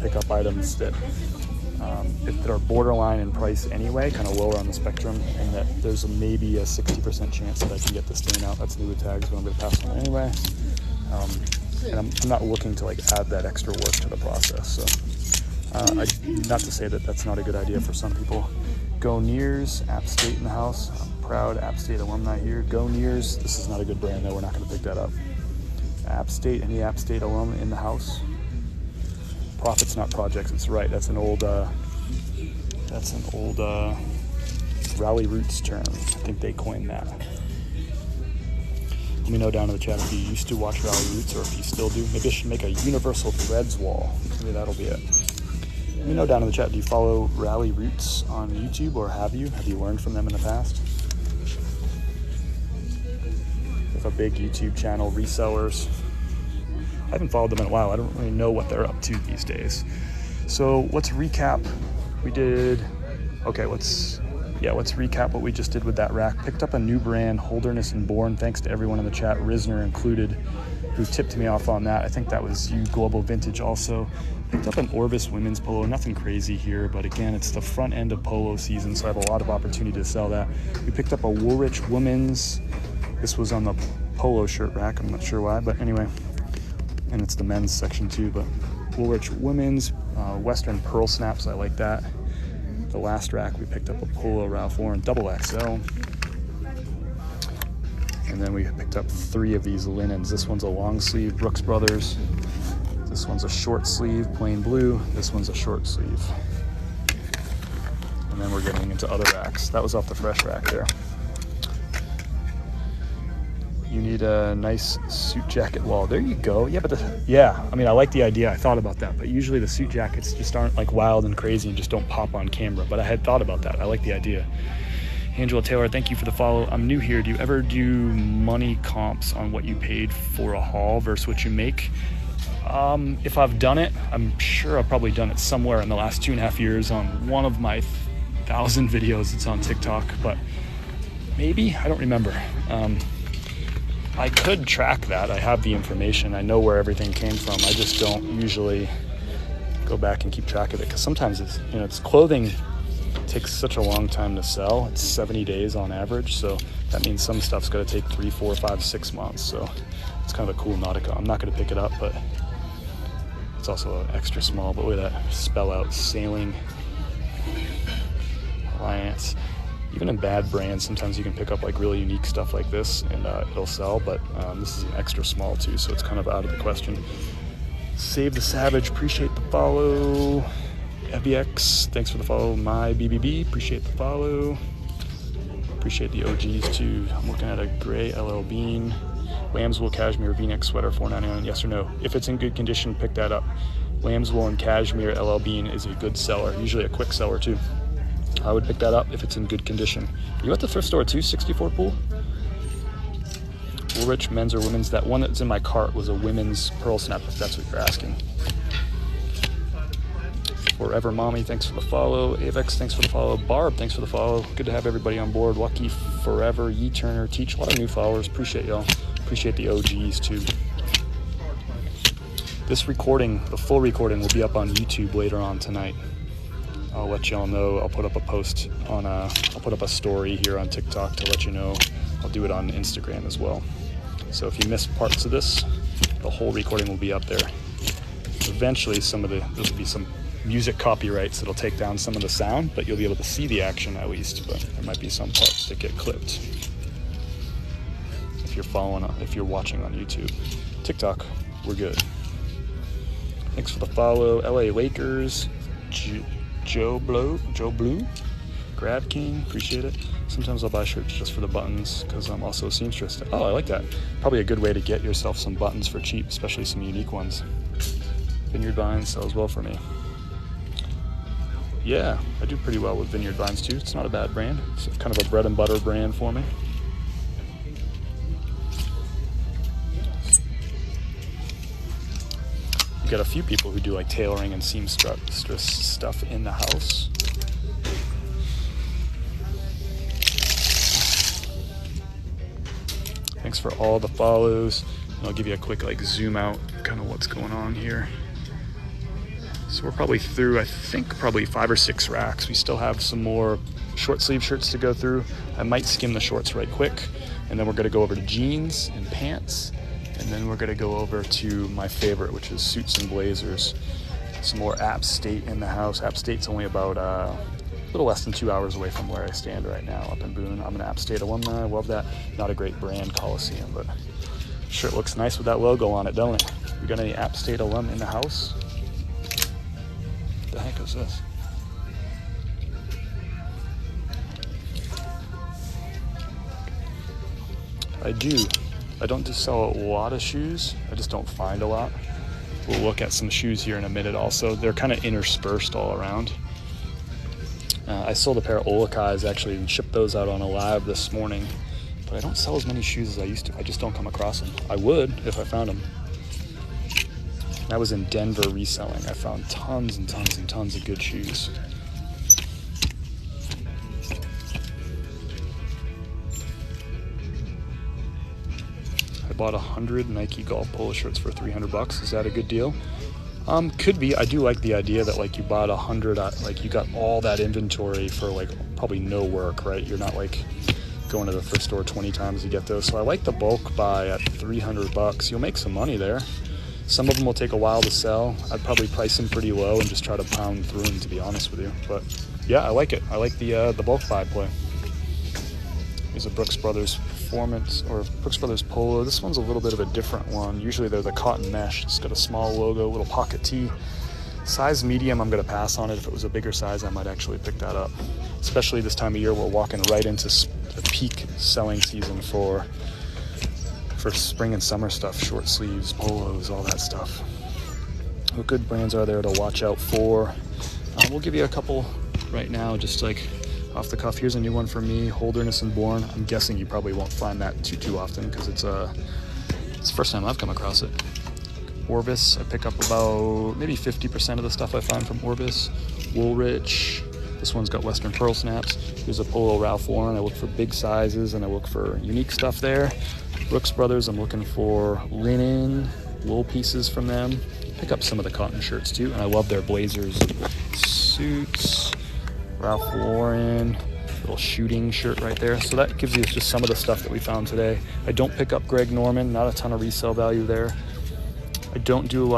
S1: pick up items that are borderline in price anyway, kind of lower on the spectrum, and that there's maybe a 60% chance that I can get the stain out. That's new with tags, but I'm going to pass on anyway. And I'm not looking to like add that extra work to the process. So, not to say that that's not a good idea for some people. Go Nears, App State in the house. I'm proud App State alumni here. Go Nears. This is not a good brand though. We're not going to pick that up. App State, any App State alum in the house? Profits, not projects. It's right. That's an old Rally Roots term. I think they coined that. Let me know down in the chat if you used to watch Rally Roots or if you still do. Maybe I should make a Universal Threads wall. Maybe that'll be it. Let me know down in the chat. Do you follow Rally Roots on YouTube, or have you? Have you learned from them in the past? With a big YouTube channel, resellers. I haven't followed them in a while. I don't really know what they're up to these days. So let's recap. We did, okay, let's yeah, let's recap what we just did with that rack. Picked up a new brand, Holderness and Born. Thanks to everyone in the chat, Risner included, who tipped me off on that. I think that was you, Global Vintage also. Picked up an Orvis women's polo, nothing crazy here, but again, it's the front end of polo season, so I have a lot of opportunity to sell that. We picked up a Woolrich women's. This was on the polo shirt rack, I'm not sure why, but anyway. And it's the men's section too, but Woolrich women's, Western pearl snaps, I like that. The last rack, we picked up a polo Ralph Lauren double XL. And then we picked up 3 of these linens. This one's a long sleeve, Brooks Brothers. This one's a short sleeve, plain blue. This one's a short sleeve. And then we're getting into other racks. That was off the fresh rack there. You need a nice suit jacket wall. There you go. Yeah, but yeah, I mean, I like the idea. I thought about that, but usually the suit jackets just aren't like wild and crazy and just don't pop on camera. But I had thought about that. I like the idea. Angela Taylor, thank you for the follow. I'm new here. Do you ever do money comps on what you paid for a haul versus what you make? If I've done it, I'm sure I've probably done it somewhere in the last 2.5 years on one of my 1,000 videos that's on TikTok, but maybe, I don't remember. I could track that. I have the information. I know where everything came from. I just don't usually go back and keep track of it because sometimes it's, you know, it's clothing takes such a long time to sell. It's 70 days on average, so that means some stuff's got to take 3, 4, 5, 6 months. So it's kind of a cool Nautica. I'm not going to pick it up, but it's also extra small. But look at that spell out, Sailing Alliance. Even in bad brands, sometimes you can pick up like really unique stuff like this and it'll sell, but this is an extra small too, so it's kind of out of the question. Save the Savage, appreciate the follow. FBX, thanks for the follow. My BBB, appreciate the follow. Appreciate the OGs too. I'm looking at a gray LL Bean. Lamb's Wool Cashmere V-neck sweater, $4.99, yes or no? If it's in good condition, pick that up. Lamb's Wool and Cashmere LL Bean is a good seller, usually a quick seller too. I would pick that up if it's in good condition. Are you at the thrift store too, 64 Pool? Woolrich, men's or women's? That one that's in my cart was a women's pearl snap, if that's what you're asking. Forever Mommy, thanks for the follow. Avex, thanks for the follow. Barb, thanks for the follow. Good to have everybody on board. Lucky Forever, Yee Turner, Teach, a lot of new followers. Appreciate y'all. Appreciate the OGs too. This recording, the full recording, will be up on YouTube later on tonight. I'll let y'all know. I'll put up a post on I'll put up a story here on TikTok to let you know. I'll do it on Instagram as well. So if you missed parts of this, the whole recording will be up there. Eventually there'll be some music copyrights that'll take down some of the sound, but you'll be able to see the action at least, but there might be some parts that get clipped. If you're watching on YouTube. TikTok, we're good. Thanks for the follow. LA Lakers, Joe Blue, Grab King, appreciate it. Sometimes I'll buy shirts just for the buttons because I'm also a seamstress. Oh, I like that. Probably a good way to get yourself some buttons for cheap, especially some unique ones. Vineyard Vines sells well for me. Yeah, I do pretty well with Vineyard Vines too. It's not a bad brand. It's kind of a bread and butter brand for me. You got a few people who do like tailoring and seamstress stuff in the house. Thanks for all the follows. And I'll give you a quick like zoom out kind of what's going on here. So we're probably through, I think, probably 5 or 6 racks. We still have some more short sleeve shirts to go through. I might skim the shorts right quick, and then we're gonna go over to jeans and pants, and then we're gonna go over to my favorite, which is suits and blazers. Some more App State in the house. App State's only about a little less than 2 hours away from where I stand right now up in Boone. I'm an App State alumni, I love that. Not a great brand, Coliseum, but shirt looks nice with that logo on it, don't it? We got any App State alum in the house? What the heck is this? I don't just sell a lot of shoes. I just don't find a lot. We'll look at some shoes here in a minute also. They're kind of interspersed all around. I sold a pair of Olakais actually and shipped those out on a live this morning. But I don't sell as many shoes as I used to. I just don't come across them. I would if I found them. I was in Denver reselling. I found tons and tons and tons of good shoes. bought 100 Nike golf polo shirts for $300. Is that a good deal? Could be. I do like the idea that like you bought 100, like you got all that inventory for like probably no work, right? You're not like going to the thrift store 20 times to get those. So I like the bulk buy at $300. You'll make some money there. Some of them will take a while to sell. I'd probably price them pretty low and just try to pound through them, to be honest with you. But yeah, I like it. I like the bulk buy play. Here's a Brooks Brothers Performance or Brooks Brothers Polo. This one's a little bit of a different one. Usually they're the cotton mesh. It's got a small logo, little pocket tee. Size medium, I'm gonna pass on it. If it was a bigger size, I might actually pick that up. Especially this time of year, we're walking right into the peak selling season for spring and summer stuff, short sleeves, polos, all that stuff. What good brands are there to watch out for? We'll give you a couple right now, just like off the cuff. Here's a new one for me, Holderness and Bourne. I'm guessing you probably won't find that too often because it's the first time I've come across it. Orvis, I pick up about maybe 50% of the stuff I find from Orvis. Woolrich, this one's got Western Pearl snaps. Here's a Polo Ralph Lauren. I look for big sizes and I look for unique stuff there. Brooks Brothers, I'm looking for linen, wool pieces from them. Pick up some of the cotton shirts too, and I love their blazers, suits. Ralph Lauren, little shooting shirt right there. So that gives you just some of the stuff that we found today. I don't pick up Greg Norman, not a ton of resale value there. I don't do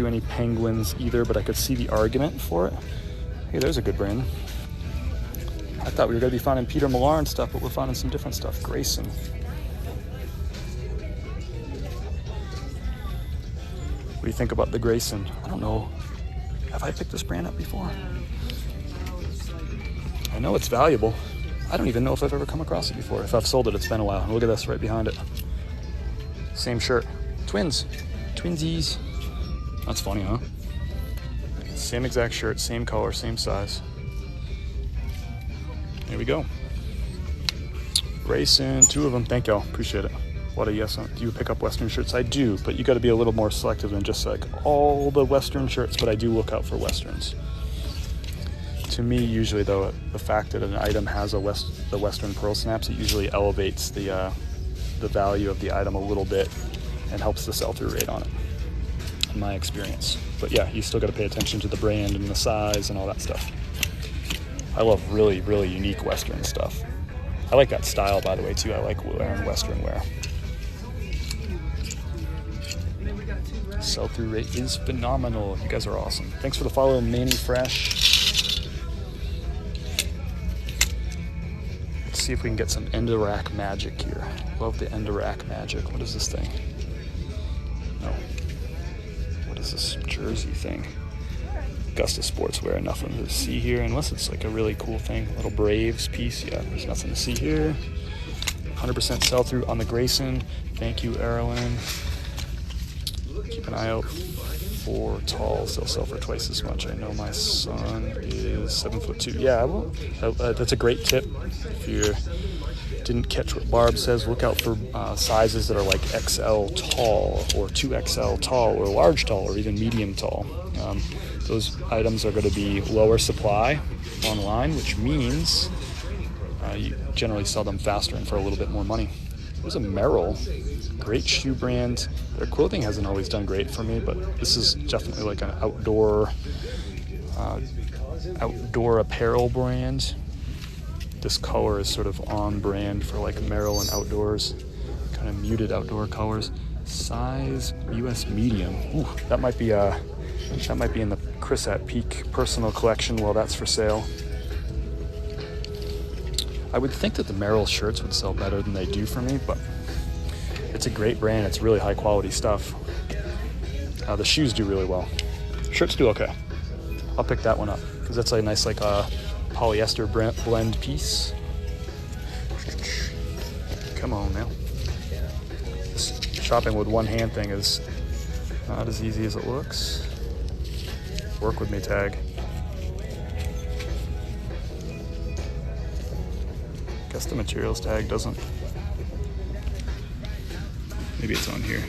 S1: any Penguins either, but I could see the argument for it. Hey, there's a good brand. I thought we were gonna be finding Peter Millar and stuff, but we're finding some different stuff. Grayson. What do you think about the Grayson? I don't know. Have I picked this brand up before? I know it's valuable. I don't even know if I've ever come across it before. If I've sold it, it's been a while. Look at this right behind it. Same shirt. Twins. Twinsies. That's funny, huh? Same exact shirt, same color, same size. There we go. Grayson, 2 of them. Thank y'all. Appreciate it. What a yes. Do you pick up Western shirts? I do, but you got to be a little more selective than just like all the Western shirts, but I do look out for Westerns. To me, usually though, the fact that an item has the Western Pearl snaps, it usually elevates the value of the item a little bit and helps the sell-through rate on it, in my experience. But yeah, you still got to pay attention to the brand and the size and all that stuff. I love really, really unique Western stuff. I like that style, by the way, too. I like wearing Western wear. Sell-through rate is phenomenal. You guys are awesome. Thanks for the follow, Manny Fresh. Let's see if we can get some end of rack magic here. Love the end of rack magic. What is this thing? No. What is this jersey thing? Augusta Sportswear, nothing to see here, unless it's like a really cool thing. A little Braves piece. Yeah, there's nothing to see here. 100% sell-through on the Grayson. Thank you, Erlen. Keep an eye out for talls. They'll sell for twice as much. I know my son is 7'2". Yeah, well, that's a great tip. If you didn't catch what Barb says, look out for sizes that are like XL tall or 2XL tall or large tall or even medium tall. Those items are going to be lower supply online, which means you generally sell them faster and for a little bit more money. There's a Merrell, great shoe brand. Their clothing hasn't always done great for me, but this is definitely like an outdoor apparel brand. This color is sort of on brand for like Merrell and outdoors, kind of muted outdoor colors. Size US medium. Ooh, that might be in the Chris at Peak personal collection. Well, that's for sale. I would think that the Merrell shirts would sell better than they do for me, but it's a great brand. It's really high quality stuff. The shoes do really well. Shirts do okay. I'll pick that one up because that's a nice like polyester blend piece. Come on now. This shopping with one hand thing is not as easy as it looks. Work with me, tag. Guess the materials tag doesn't. Maybe it's on here.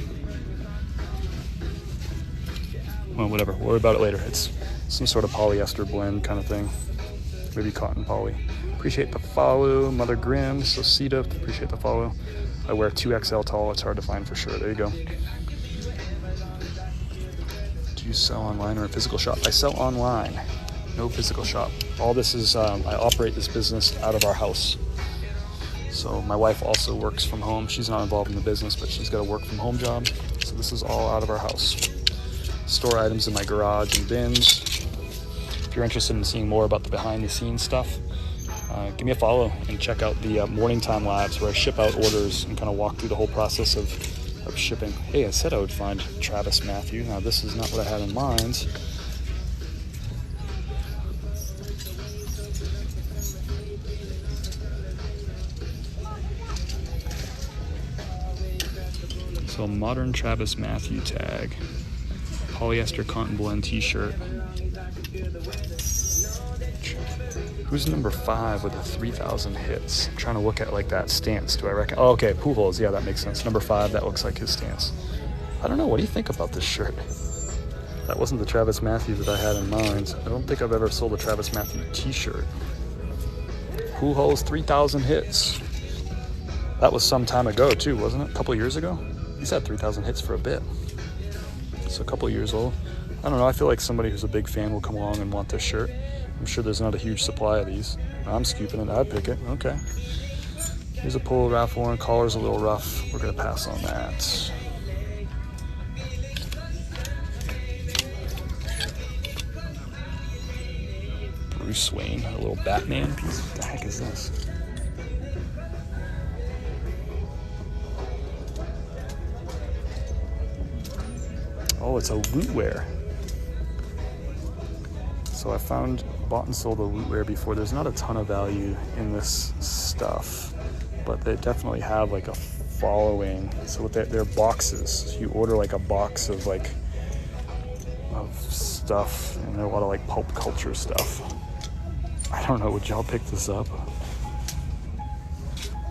S1: Well, whatever. We'll worry about it later. It's some sort of polyester blend kind of thing. Maybe cotton poly. Appreciate the follow, Mother Grimm, Sosita. Appreciate the follow. I wear 2XL tall. It's hard to find for sure. There you go. Do you sell online or a physical shop? I sell online. No physical shop. All this is, I operate this business out of our house. So my wife also works from home. She's not involved in the business, but she's got a work from home job. So this is all out of our house. Store items in my garage and bins. If you're interested in seeing more about the behind the scenes stuff, give me a follow and check out the morning time lives where I ship out orders and kind of walk through the whole process of shipping. Hey, I said I would find Travis Matthew. Now this is not what I had in mind. So modern Travis Matthew tag, polyester cotton blend t-shirt. Who's number 5 with the 3,000 hits? I'm trying to look at like that stance. Do I reckon? Oh, okay, Pujols. Yeah, that makes sense. Number 5, that looks like his stance. I don't know. What do you think about this shirt? That wasn't the Travis Matthew that I had in mind. I don't think I've ever sold a Travis Matthew t-shirt. Pujols 3,000 hits. That was some time ago too, wasn't it? A couple years ago? He's had 3,000 hits for a bit. It's a couple years old. I don't know. I feel like somebody who's a big fan will come along and want this shirt. I'm sure there's not a huge supply of these. I'm scooping it. I'd pick it. Okay. Here's a Polo Ralph Lauren. Collar's a little rough. We're going to pass on that. Bruce Wayne. A little Batman piece. What the heck is this? Oh, it's a lootwear. So I bought and sold a lootwear before. There's not a ton of value in this stuff, but they definitely have like a following. So with their boxes, you order like a box of stuff, and there are a lot of like pulp culture stuff. I don't know, would y'all pick this up?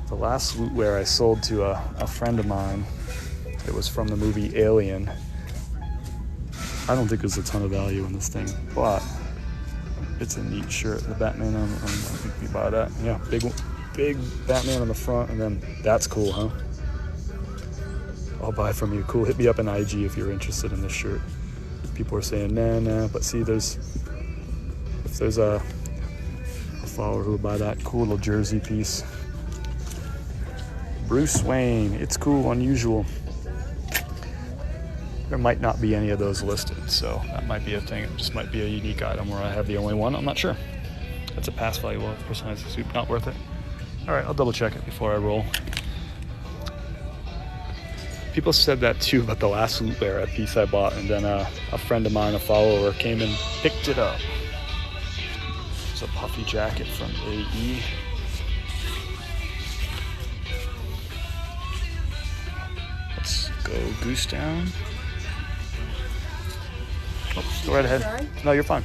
S1: The last lootwear I sold to a friend of mine, it was from the movie Alien. I don't think there's a ton of value in this thing, but it's a neat shirt. The Batman I think we buy that. Yeah, big Batman on the front, and then that's cool, huh? I'll buy from you. Cool. Hit me up in IG if you're interested in this shirt. People are saying nah, but see, if there's a follower who would buy that cool little jersey piece. Bruce Wayne. It's cool, unusual. There might not be any of those listed, so that might be a thing. It just might be a unique item where I have the only one. I'm not sure. That's a pass value of personalized suit. Not worth it. All right, I'll double check it before I roll. People said that too about the last lootwear piece I bought, and then a friend of mine, a follower, came and picked it up. It's a puffy jacket from AE. Let's go goose down. Oh, go right ahead.
S4: Sorry?
S1: No, you're fine.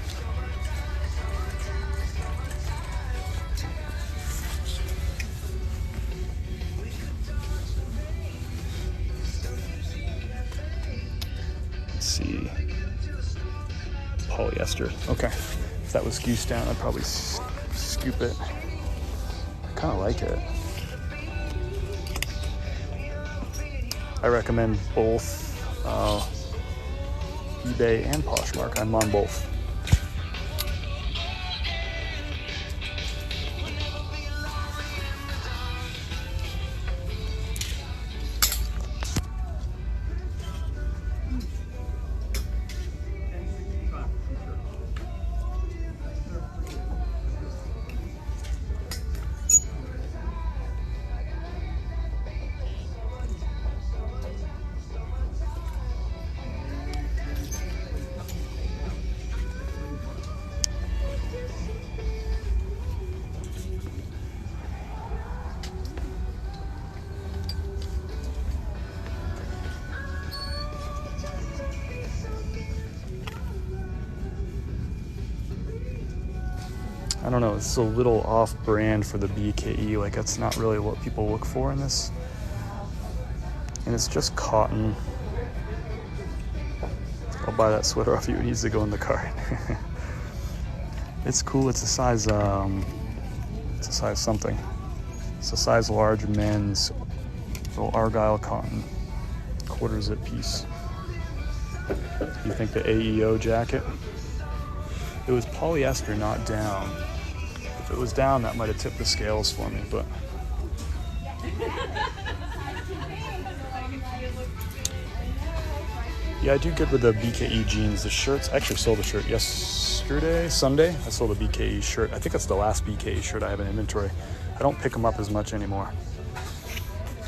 S1: Let's see. Polyester. Okay. If that was goose down, I'd probably scoop it. I kind of like it. I recommend both eBay and Poshmark. I'm on both. I don't know, it's a little off-brand for the BKE. Like, that's not really what people look for in this. And it's just cotton. I'll buy that sweater off you. It needs to go in the cart. It's cool. It's a size something. It's a size large men's Little Argyle cotton, quarter zip piece. You think the AEO jacket? It was polyester, not down. If it was down, that might have tipped the scales for me, but. Yeah, I do good with the BKE jeans. The shirts, I actually sold a shirt yesterday, Sunday. I sold a BKE shirt. I think that's the last BKE shirt I have in inventory. I don't pick them up as much anymore.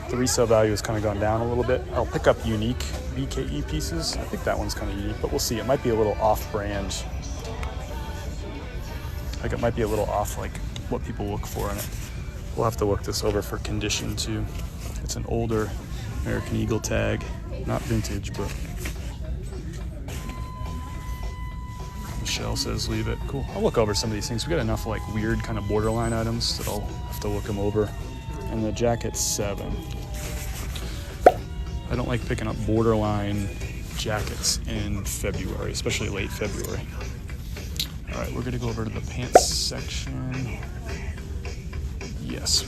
S1: The resale value has kind of gone down a little bit. I'll pick up unique BKE pieces. I think that one's kind of unique, but we'll see. It might be a little off-brand. Like it might be a little off, like what people look for in it. We'll have to look this over for condition too. It's an older American Eagle tag, not vintage, but Michelle says leave it. Cool. I'll look over some of these things. We got enough like weird kind of borderline items that I'll have to look them over. And the jacket's 7. I don't like picking up borderline jackets in February, especially late February. All right, we're gonna go over to the pants section. Yes.